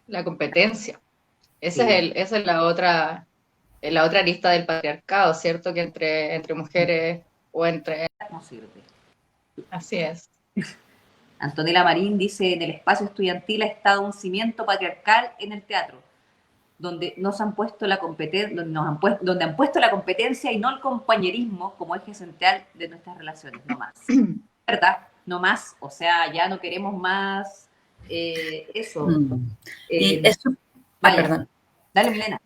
La competencia. Sí. Esa es la otra arista del patriarcado, ¿cierto? Que entre mujeres o entre... No sirve. Así es. Antonella Marín dice, en el espacio estudiantil ha estado un cimiento patriarcal en el teatro, donde nos han puesto la competencia, donde han puesto la competencia y no el compañerismo como eje central de nuestras relaciones, no más. ¿Verdad? No más, o sea, ya no queremos más eso. Y eso, perdón. Dale, Milena.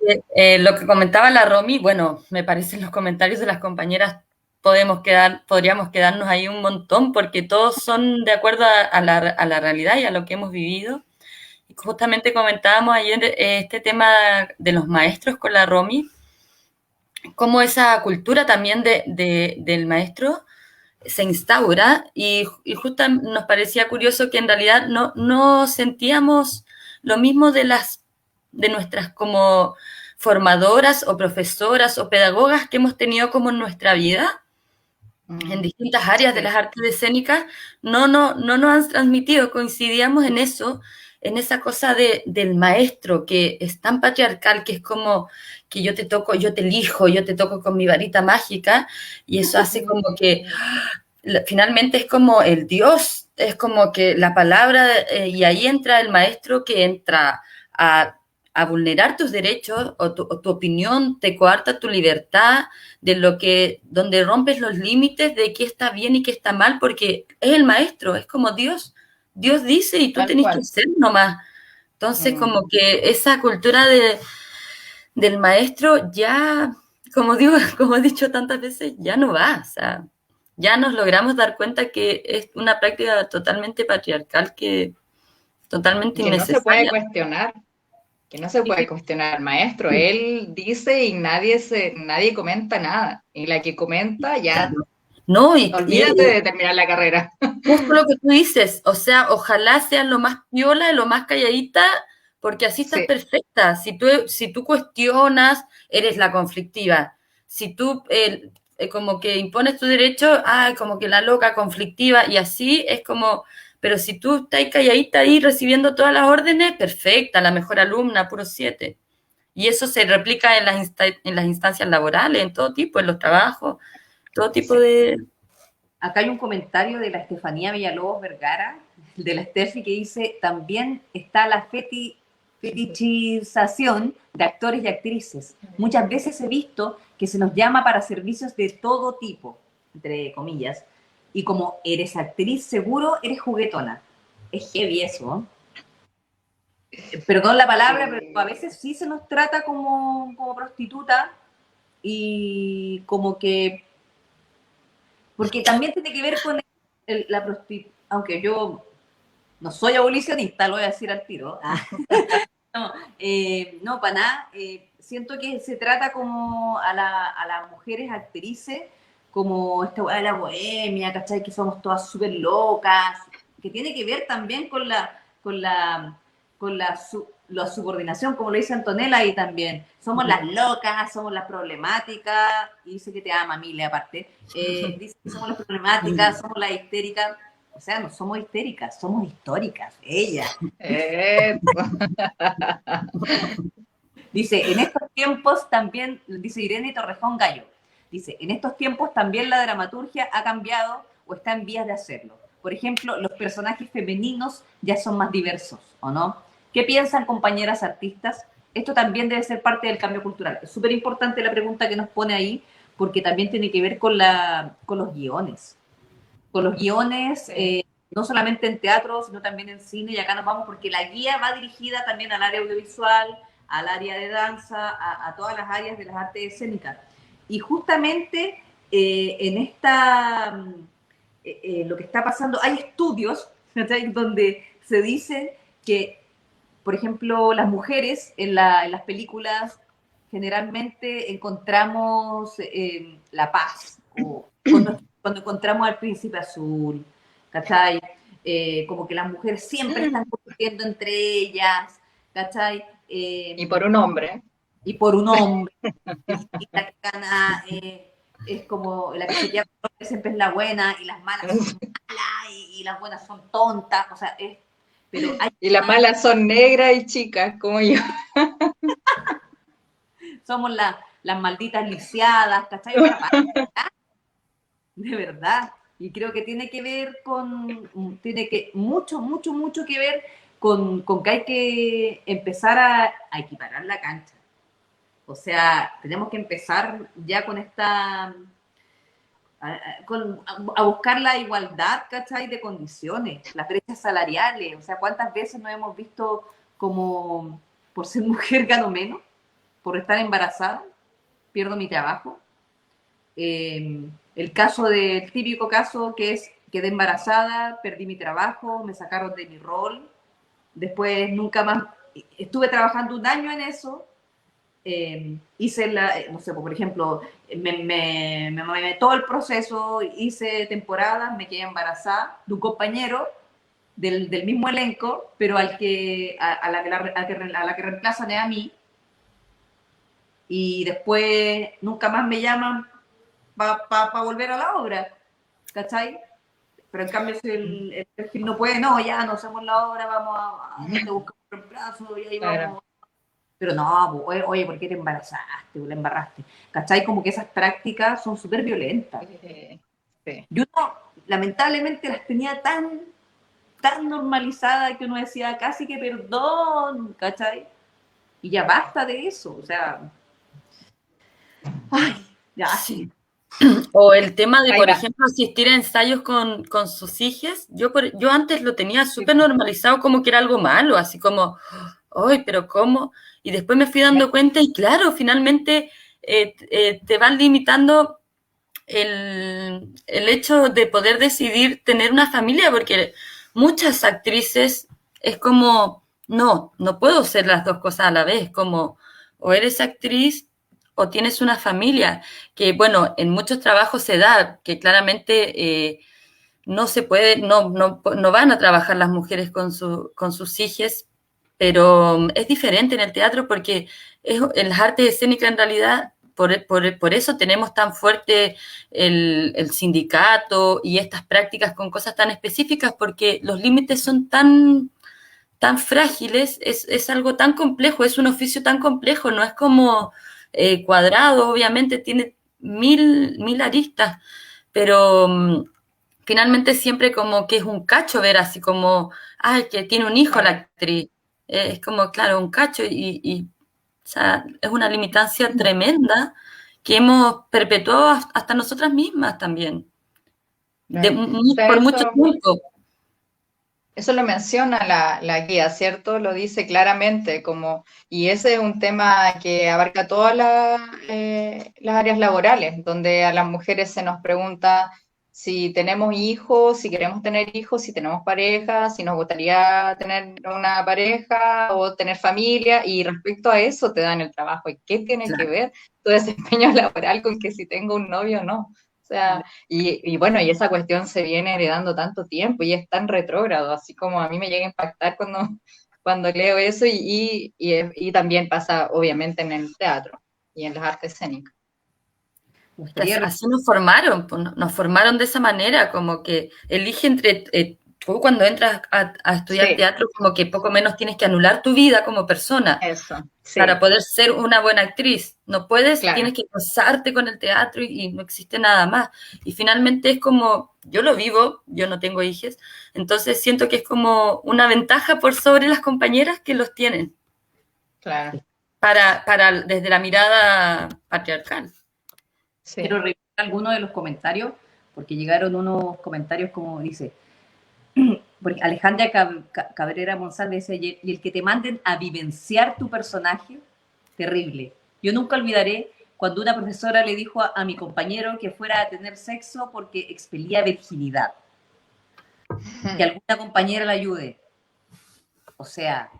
Lo que comentaba la Romy, bueno, me parecen los comentarios de las compañeras, podríamos quedarnos ahí un montón, porque todos son de acuerdo a la realidad y a lo que hemos vivido. Y justamente comentábamos ayer este tema de los maestros con la Romy, cómo esa cultura también del maestro se instaura, y justo nos parecía curioso que en realidad no sentíamos lo mismo de nuestras como formadoras o profesoras o pedagogas que hemos tenido como en nuestra vida, en distintas áreas de las artes escénicas, no nos han transmitido, coincidíamos en eso, en esa cosa del maestro que es tan patriarcal, que es como que yo te toco, yo te elijo, yo te toco con mi varita mágica, y eso hace como que finalmente es como el Dios, es como que la palabra, y ahí entra el maestro que entra a vulnerar tus derechos o tu opinión, te coarta tu libertad, donde rompes los límites de qué está bien y qué está mal, porque es el maestro, es como Dios dice y tú tenés que ser nomás. Entonces, como que esa cultura del maestro ya, como he dicho tantas veces, ya no va, o sea, ya nos logramos dar cuenta que es una práctica totalmente patriarcal que totalmente innecesaria. No se puede cuestionar. Que no se puede cuestionar al maestro, él dice y nadie comenta nada, y la que comenta ya, no, olvídate de terminar la carrera. Justo lo que tú dices, o sea, ojalá seas lo más piola, lo más calladita, porque así estás perfecta. Si tú cuestionas, eres la conflictiva. Si tú como que impones tu derecho, como que la loca conflictiva, y así es como... Pero si tú estás calladita ahí recibiendo todas las órdenes, perfecta, la mejor alumna, puro 7. Y eso se replica en las instancias laborales, en todo tipo, en los trabajos, todo tipo de... Acá hay un comentario de la Estefanía Villalobos Vergara, de la Steffi, que dice, también está la fetichización de actores y actrices. Muchas veces he visto que se nos llama para servicios de todo tipo, entre comillas, y como eres actriz, seguro eres juguetona. Es heavy eso, ¿eh? Perdón la palabra, pero a veces sí se nos trata como prostituta y como que... Porque también tiene que ver con la prostitución, aunque yo no soy abolicionista, lo voy a decir al tiro. No, para nada. siento que se trata como a las mujeres actrices, como esta weá de la bohemia, ¿cachai? Que somos todas súper locas, que tiene que ver también con la subordinación, como lo dice Antonella ahí también. Somos las locas, somos las problemáticas, y dice que te ama, Mile, aparte. Dice que somos las problemáticas, somos las histéricas. O sea, no somos histéricas, somos históricas, ella. Dice, en estos tiempos también, dice Irene Torrejón Gallo, dice, en estos tiempos también la dramaturgia ha cambiado o está en vías de hacerlo. Por ejemplo, los personajes femeninos ya son más diversos, ¿o no? ¿Qué piensan, compañeras artistas? Esto también debe ser parte del cambio cultural. Es súper importante la pregunta que nos pone ahí, porque también tiene que ver con los guiones. Con los guiones, no solamente en teatro, sino también en cine, y acá nos vamos porque la guía va dirigida también al área audiovisual, al área de danza, a todas las áreas de las artes escénicas. Y justamente en lo que está pasando, hay estudios, ¿sí?, donde se dice que, por ejemplo, las mujeres en las películas generalmente encontramos la paz, o cuando encontramos al príncipe azul, ¿cachai? Como que las mujeres siempre están compitiendo entre ellas, ¿cachai? Y por un hombre. Y por un hombre. Y la que gana es como la que se queda siempre es la buena, y las malas son malas, y las buenas son tontas, o sea, pero y las malas son negras y chicas, como yo. Somos las malditas lisiadas, ¿cachai? De verdad. Y creo que tiene que ver mucho que ver con que hay que empezar a equiparar la cancha. O sea, tenemos que empezar ya con a buscar la igualdad, ¿cachai?, de condiciones, las brechas salariales. O sea, ¿cuántas veces nos hemos visto como por ser mujer gano menos? Por estar embarazada, pierdo mi trabajo. El típico caso que es, quedé embarazada, perdí mi trabajo, me sacaron de mi rol, después nunca más, estuve trabajando un año en eso, hice no sé, por ejemplo, me todo el proceso, hice temporadas, me quedé embarazada de un compañero del mismo elenco, pero a la que reemplazan es a mí, y después nunca más me llaman para volver a la obra, ¿cachai? Pero en cambio si el perfil no puede, no, ya no hacemos la obra, vamos a buscar un reemplazo y ahí vamos. Claro. Pero no, oye, ¿por qué te embarazaste o la embarraste? ¿Cachai? Como que esas prácticas son súper violentas. Sí. Yo lamentablemente las tenía tan normalizadas que uno decía casi que perdón, ¿cachai? Y ya basta de eso, o sea... Ay, ya, sí. O el tema de, por ejemplo, asistir a ensayos con sus hijas. Yo antes lo tenía súper normalizado como que era algo malo, así como, ¡ay, pero cómo! Y después me fui dando cuenta y claro, finalmente te van limitando el hecho de poder decidir tener una familia, porque muchas actrices es como, no puedo ser las dos cosas a la vez, como o eres actriz o tienes una familia, que bueno, en muchos trabajos se da, que claramente no se puede, no van a trabajar las mujeres con sus hijas, pero es diferente en el teatro porque en las artes escénicas en realidad, por eso tenemos tan fuerte el sindicato y estas prácticas con cosas tan específicas, porque los límites son tan frágiles, es algo tan complejo, es un oficio tan complejo, no es como... cuadrado, obviamente tiene mil aristas, pero finalmente siempre como que es un cacho ver así como, ay, que tiene un hijo la actriz, es como, claro, un cacho y o sea, es una limitancia tremenda que hemos perpetuado hasta nosotras mismas también, por mucho tiempo. Eso lo menciona la guía, ¿cierto? Lo dice claramente, y ese es un tema que abarca todas las áreas laborales, donde a las mujeres se nos pregunta si tenemos hijos, si queremos tener hijos, si tenemos pareja, si nos gustaría tener una pareja o tener familia, y respecto a eso te dan el trabajo. ¿Y qué tiene que ver tu desempeño laboral con que si tengo un novio o no? O sea, y bueno, y esa cuestión se viene heredando tanto tiempo y es tan retrógrado, así como a mí me llega a impactar cuando leo eso y también pasa obviamente en el teatro y en las artes escénicas. Me gustaría Así nos formaron, pues, nos formaron de esa manera, como que elige entre, tú cuando entras a estudiar Sí. teatro, como que poco menos tienes que anular tu vida como persona Eso, sí, para poder ser una buena actriz. No puedes, claro. tienes que casarte con el teatro y no existe nada más. Y finalmente es como, yo lo vivo, yo no tengo hijos, entonces siento que es como una ventaja por sobre las compañeras que los tienen, Claro, desde la mirada patriarcal. sí. Quiero revisar algunos de los comentarios, porque llegaron unos comentarios como dice, porque Alejandra Cabrera Monsalve dice, y el que te manden a vivenciar tu personaje, terrible. Yo nunca olvidaré cuando una profesora le dijo a mi compañero que fuera a tener sexo porque expelía virginidad. Que alguna compañera la ayude. O sea,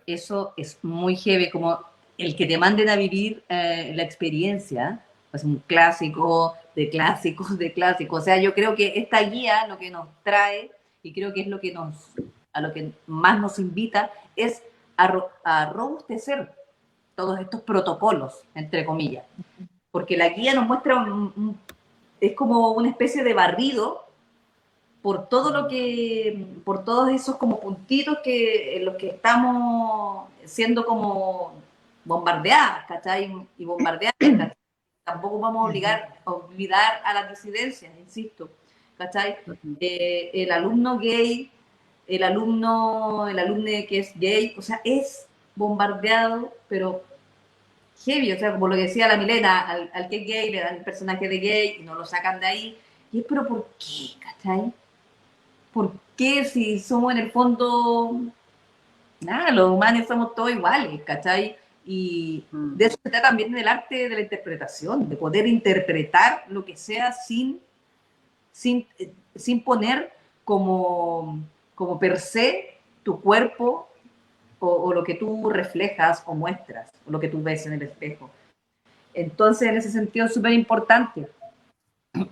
eso es muy heavy, como el que te manden a vivir la experiencia, pues un clásico de clásicos de clásicos. O sea, yo creo que esta guía lo que nos trae, y creo que es lo que a lo que más nos invita, es a robustecer todos estos protocolos, entre comillas. Porque la guía nos muestra es como una especie de barrido por todo lo que, por todos esos como puntitos en los que estamos siendo como bombardeadas, ¿cachai? Y bombardeadas, ¿cachai? Tampoco vamos a olvidar a las disidencias, insisto, ¿cachai? El alumno gay, el alumne que es gay, o sea, es bombardeado, pero heavy, o sea, como lo decía la Milena, al que es gay le dan el personaje de gay y no lo sacan de ahí, y es, pero ¿por qué, cachai? ¿Por qué si somos en el fondo, nada, los humanos somos todos iguales, ¿cachai? Y de eso se trata también del arte de la interpretación, de poder interpretar lo que sea sin poner como per se tu cuerpo o lo que tú reflejas o muestras, o lo que tú ves en el espejo. Entonces, en ese sentido, es súper importante.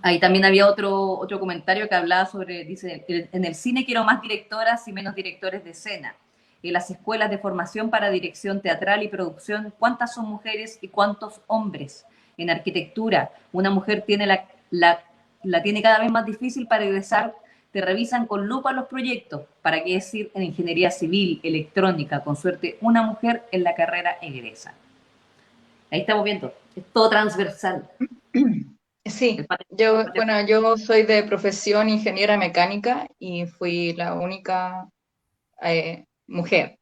Ahí también había otro comentario que hablaba sobre, dice, en el cine quiero más directoras y menos directores de escena. En las escuelas de formación para dirección teatral y producción, ¿cuántas son mujeres y cuántos hombres? En arquitectura, una mujer tiene la tiene cada vez más difícil para egresar, te revisan con lupa los proyectos. ¿Para qué decir en ingeniería civil, electrónica? Con suerte, una mujer en la carrera egresa. Ahí estamos viendo, es todo transversal. Sí, yo soy de profesión ingeniera mecánica y fui la única mujer.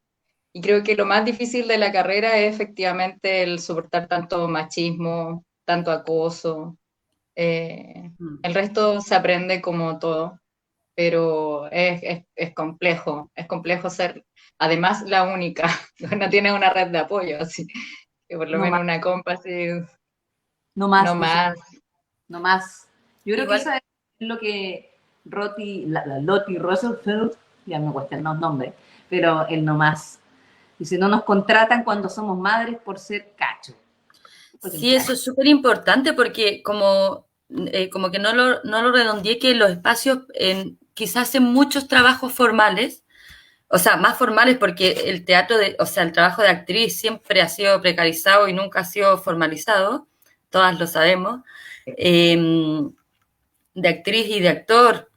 Y creo que lo más difícil de la carrera es efectivamente el soportar tanto machismo, tanto acoso. El resto se aprende como todo, pero es complejo ser además la única, no tienes una red de apoyo, así que por lo No menos más, una compa así, no más. no más. No más. Yo creo Igual, que eso es lo que la Lottie Rosenfeld, ya me cuestan los nombres, pero el no más. Dice, no nos contratan cuando somos madres por ser cacho. sí, eso es súper importante porque como que no lo redondeé, que los espacios quizás en muchos trabajos formales, o sea, más formales porque el teatro, o sea, el trabajo de actriz siempre ha sido precarizado y nunca ha sido formalizado, todas lo sabemos, de actriz y de actor.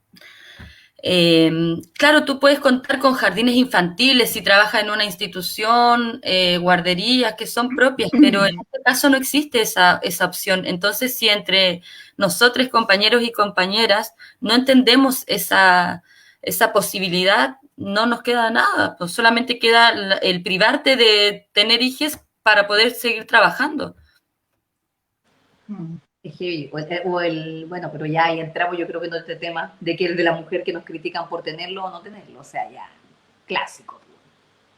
Claro, tú puedes contar con jardines infantiles si trabajas en una institución, guarderías que son propias, pero en este caso no existe esa opción. Entonces, si entre nosotros, compañeros y compañeras, no entendemos esa posibilidad, no nos queda nada, pues solamente queda el privarte de tener hijos para poder seguir trabajando. Es heavy. Bueno, pero ya ahí entramos, yo creo que en este tema, de que el de la mujer que nos critican por tenerlo o no tenerlo, o sea, ya, clásico.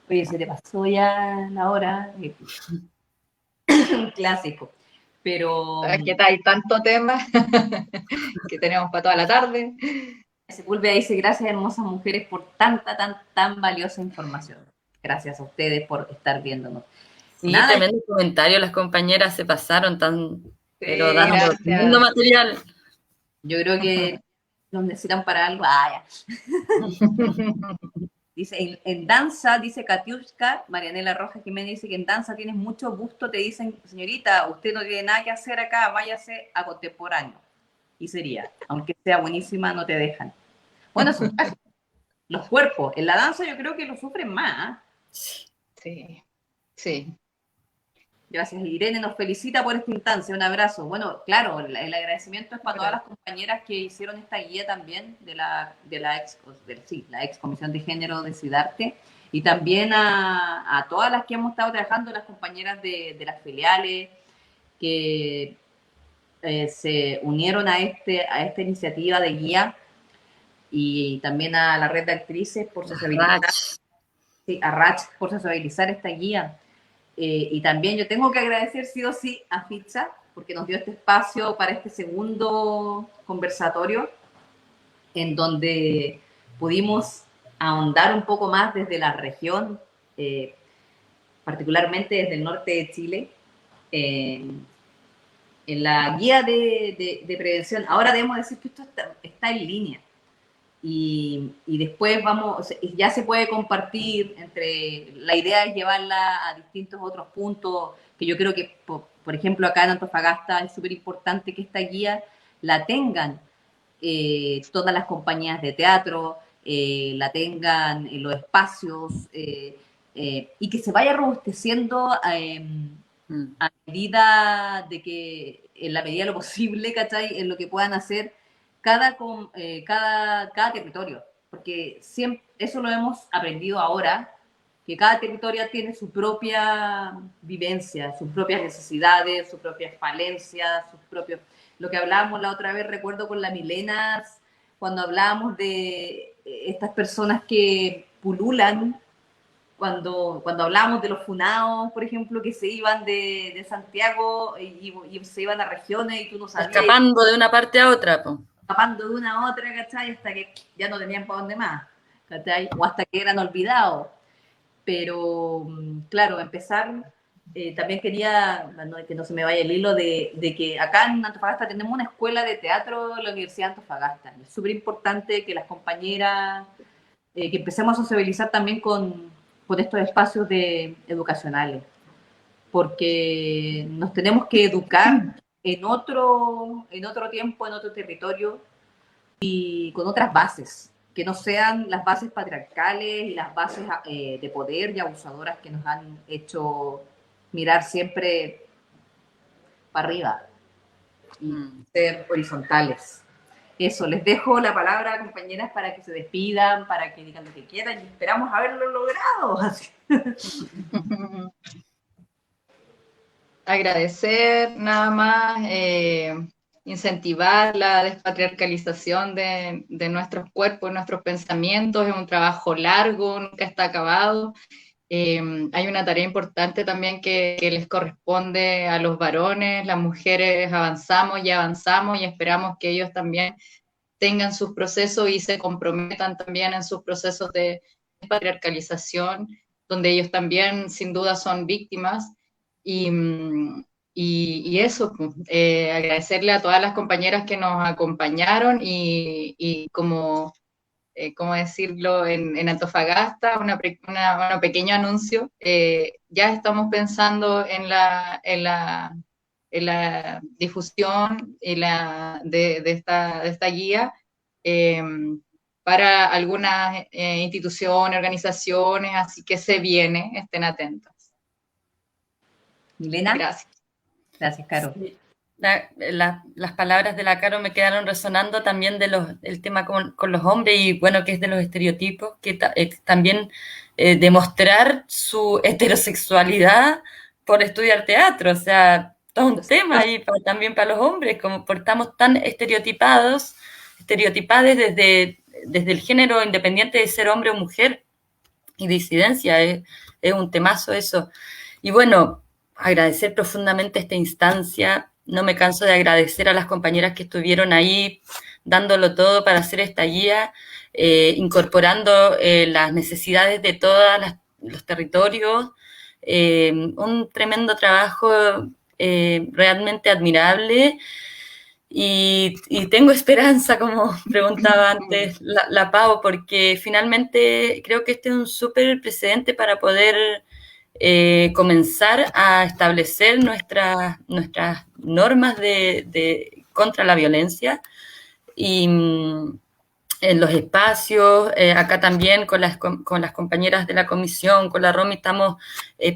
Oye, se te pasó ya la hora, un clásico. pero ¿Qué tal? Hay tanto tema que tenemos para toda la tarde. Sepúlveda dice, gracias hermosas mujeres por tanta, tan valiosa información. Gracias a ustedes por estar viéndonos. Sí, Nada, tremendo comentario, las compañeras se pasaron pero dando gracias. tremendo material. yo creo que nos necesitan para algo. Ya. Dice, en danza, dice Katiuska, Marianela Rojas Jiménez dice que en danza tienes mucho gusto, te dicen, señorita, usted no tiene nada que hacer acá, váyase a contemporáneo. Y sería, aunque sea buenísima, no te dejan. Bueno, los cuerpos, en la danza yo creo que lo sufren más. Sí, sí. Gracias, Irene nos felicita por esta instancia, un abrazo. Bueno, claro, el agradecimiento es para todas las compañeras que hicieron esta guía también de la ex Comisión de Género de Sidarte, y también a todas las que hemos estado trabajando, las compañeras de las filiales que se unieron a esta iniciativa de guía, y también a la red de actrices por sociabilizar, a Rach por sociabilizar esta guía. Y también yo tengo que agradecer sí o sí a Fitza, porque nos dio este espacio para este segundo conversatorio, en donde pudimos ahondar un poco más desde la región, particularmente desde el norte de Chile, en la guía de prevención. Ahora debemos decir que esto está en línea. Y después ya se puede compartir la idea es llevarla a distintos otros puntos, que yo creo que, por ejemplo, acá en Antofagasta es súper importante que esta guía la tengan todas las compañías de teatro, la tengan en los espacios, y que se vaya robusteciendo a medida de que, en la medida de lo posible, ¿cachai?, en lo que puedan hacer cada territorio, porque siempre, eso lo hemos aprendido ahora, que cada territorio tiene su propia vivencia, sus propias necesidades, sus propias falencias, lo que hablábamos la otra vez, recuerdo con la Milena, cuando hablábamos de estas personas que pululan, cuando hablábamos de los funados, por ejemplo, que se iban de Santiago y se iban a regiones y tú no sabías. Escapando de una parte a otra, po. Escapando de una a otra, ¿cachai? Hasta que ya no tenían para dónde más, ¿cachai? O hasta que eran olvidados. Pero, claro, empezar, también quería, que no se me vaya el hilo, de que acá en Antofagasta tenemos una escuela de teatro en la Universidad de Antofagasta. Es súper importante que las compañeras, que empecemos a sociabilizar también con estos espacios educacionales, porque nos tenemos que educar en otro tiempo, en otro territorio, y con otras bases, que no sean las bases patriarcales y las bases de poder y abusadoras que nos han hecho mirar siempre para arriba y ser horizontales. Eso, les dejo la palabra, compañeras, para que se despidan, para que digan lo que quieran, y esperamos haberlo logrado. Agradecer nada más, incentivar la despatriarcalización de nuestros cuerpos, nuestros pensamientos. Es un trabajo largo, nunca está acabado. Hay una tarea importante también que les corresponde a los varones. Las mujeres avanzamos y esperamos que ellos también tengan sus procesos y se comprometan también en sus procesos de despatriarcalización, donde ellos también sin duda son víctimas. Y eso, agradecerle a todas las compañeras que nos acompañaron y como, ¿cómo decirlo?, en Antofagasta, un pequeño anuncio. Ya estamos pensando en la difusión de esta guía para algunas instituciones, organizaciones, así que se viene, estén atentas. Milena. Gracias. Gracias, Caro. Sí. Las palabras de la Caro me quedaron resonando también el tema con los hombres, y bueno, que es de los estereotipos, que también demostrar su heterosexualidad por estudiar teatro, o sea, todo un tema ahí también para los hombres, como porque estamos tan estereotipades desde el género, independiente de ser hombre o mujer, y disidencia, es un temazo eso. Y bueno, agradecer profundamente esta instancia, no me canso de agradecer a las compañeras que estuvieron ahí dándolo todo para hacer esta guía, incorporando las necesidades de todos los territorios, un tremendo trabajo realmente admirable. Y tengo esperanza, como preguntaba antes la Pau, porque finalmente creo que este es un súper precedente para poder comenzar a establecer nuestras normas contra la violencia y en los espacios, acá también con las compañeras de la comisión, con la Romy, estamos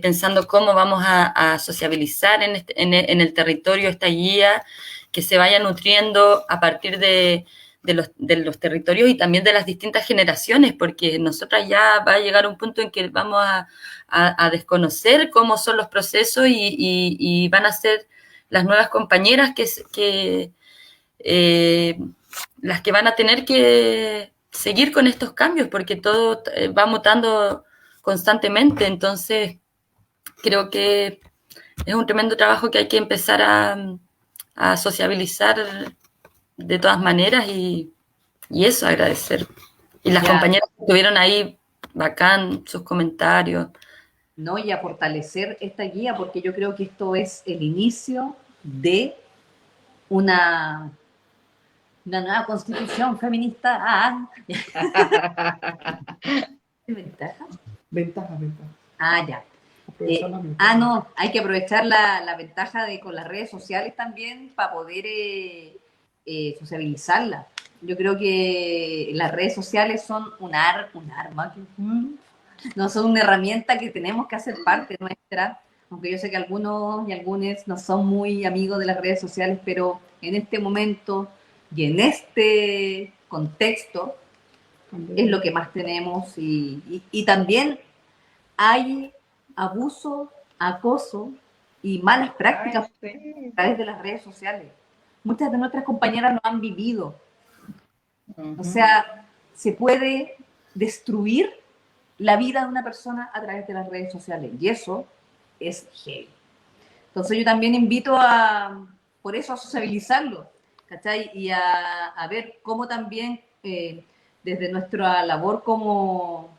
pensando cómo vamos a sociabilizar en el territorio esta guía, que se vaya nutriendo a partir de los territorios y también de las distintas generaciones, porque nosotras ya va a llegar un punto en que vamos a desconocer cómo son los procesos y van a ser las nuevas compañeras las que van a tener que seguir con estos cambios, porque todo va mutando constantemente. Entonces, creo que es un tremendo trabajo que hay que empezar a sociabilizar de todas maneras y eso, agradecer. Y las compañeras que estuvieron ahí, bacán, sus comentarios. ¿No? Y a fortalecer esta guía, porque yo creo que esto es el inicio de una nueva constitución feminista. ¿Qué ventaja? Ventaja. Ya. Aprovechar la ventaja. No, hay que aprovechar la ventaja con las redes sociales también para poder sociabilizarla. Yo creo que las redes sociales son un arma, no son una herramienta que tenemos que hacer parte nuestra, aunque yo sé que algunos y algunas no son muy amigos de las redes sociales, pero en este momento y en este contexto es lo que más tenemos y también hay abuso, acoso y malas prácticas a través de las redes sociales. Muchas de nuestras compañeras lo han vivido. O sea, se puede destruir la vida de una persona a través de las redes sociales y eso es heavy. Entonces yo también invito por eso a sociabilizarlo, ¿cachai? Y a ver cómo también desde nuestra labor como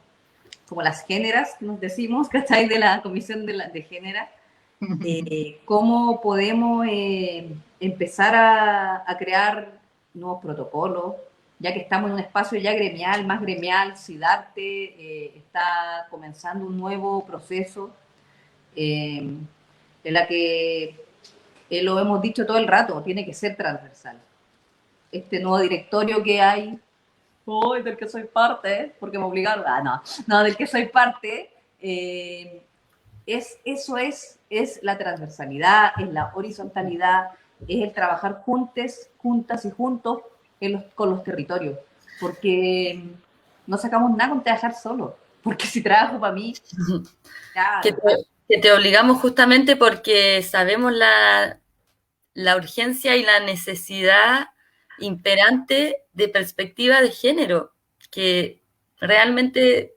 las géneras, que nos decimos, ¿cachai? De la Comisión de Génera, cómo podemos empezar a crear nuevos protocolos, ya que estamos en un espacio ya gremial, más gremial. SIDARTE está comenzando un nuevo proceso en la que lo hemos dicho todo el rato, tiene que ser transversal. Este nuevo directorio que hay, del que soy parte, porque me obligaron, del que soy parte, eso es la transversalidad, es la horizontalidad, es el trabajar juntas y juntos con los territorios, porque no sacamos nada con trabajar solo, porque si trabajo para mí, ya... Que te obligamos justamente porque sabemos la urgencia y la necesidad imperante de perspectiva de género, que realmente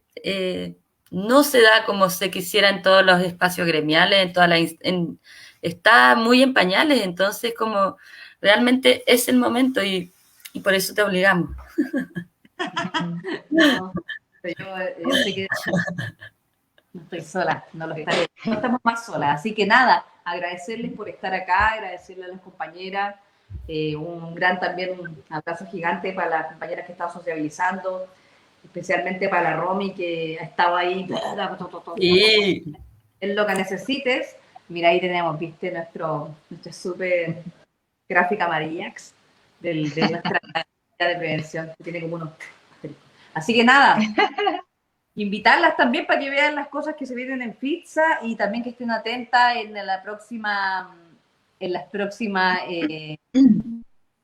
no se da como se quisiera en todos los espacios gremiales, está muy en pañales, entonces como realmente es el momento y por eso te obligamos. No, yo sé que no estoy sola, no lo estaré, no estamos más solas, así que nada, agradecerles por estar acá, agradecerle a las compañeras, un abrazo gigante para las compañeras que están sociabilizando, especialmente para la Romy que ha estado ahí, Sí. en lo que necesites. Mira, ahí tenemos, viste, nuestra súper gráfica amarilla de nuestra de prevención, que tiene como unos asteriscos. Así que nada, invitarlas también para que vean las cosas que se vienen en FITSA y también que estén atentas en las próximas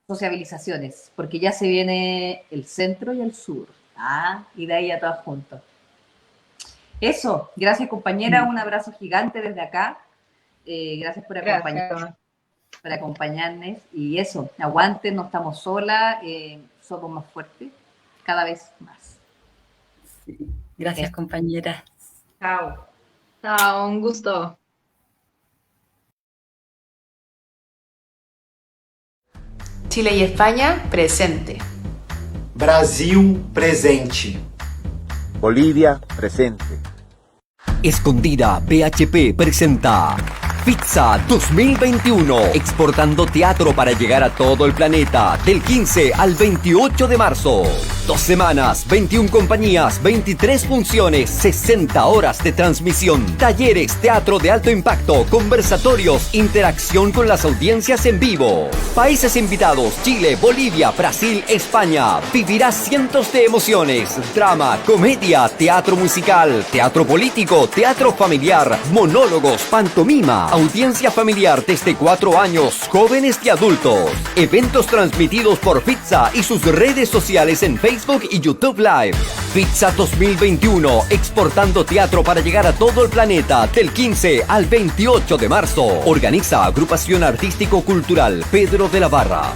sociabilizaciones, porque ya se viene el centro y el sur, y de ahí a todas juntos. Eso, gracias compañera, un abrazo gigante desde acá, gracias por acompañarnos y eso, aguanten, no estamos solas, somos más fuertes, cada vez más. Sí. Gracias, compañera. Chao. Chao, un gusto. Chile y España, presente. Brasil presente. Bolivia presente. Escondida BHP presenta Pizza 2021, exportando teatro para llegar a todo el planeta, del 15 al 28 de marzo. 2 semanas, 21 compañías, 23 funciones, 60 horas de transmisión, talleres, teatro de alto impacto, conversatorios, interacción con las audiencias en vivo. Países invitados: Chile, Bolivia, Brasil, España. Vivirás cientos de emociones: drama, comedia, teatro musical, teatro político, teatro familiar, monólogos, pantomima, audiencia familiar desde 4 años, jóvenes y adultos. Eventos transmitidos por Pizza y sus redes sociales en Facebook y YouTube Live. Pizza 2021, exportando teatro para llegar a todo el planeta, del 15 al 28 de marzo. Organiza Agrupación Artístico Cultural Pedro de la Barra.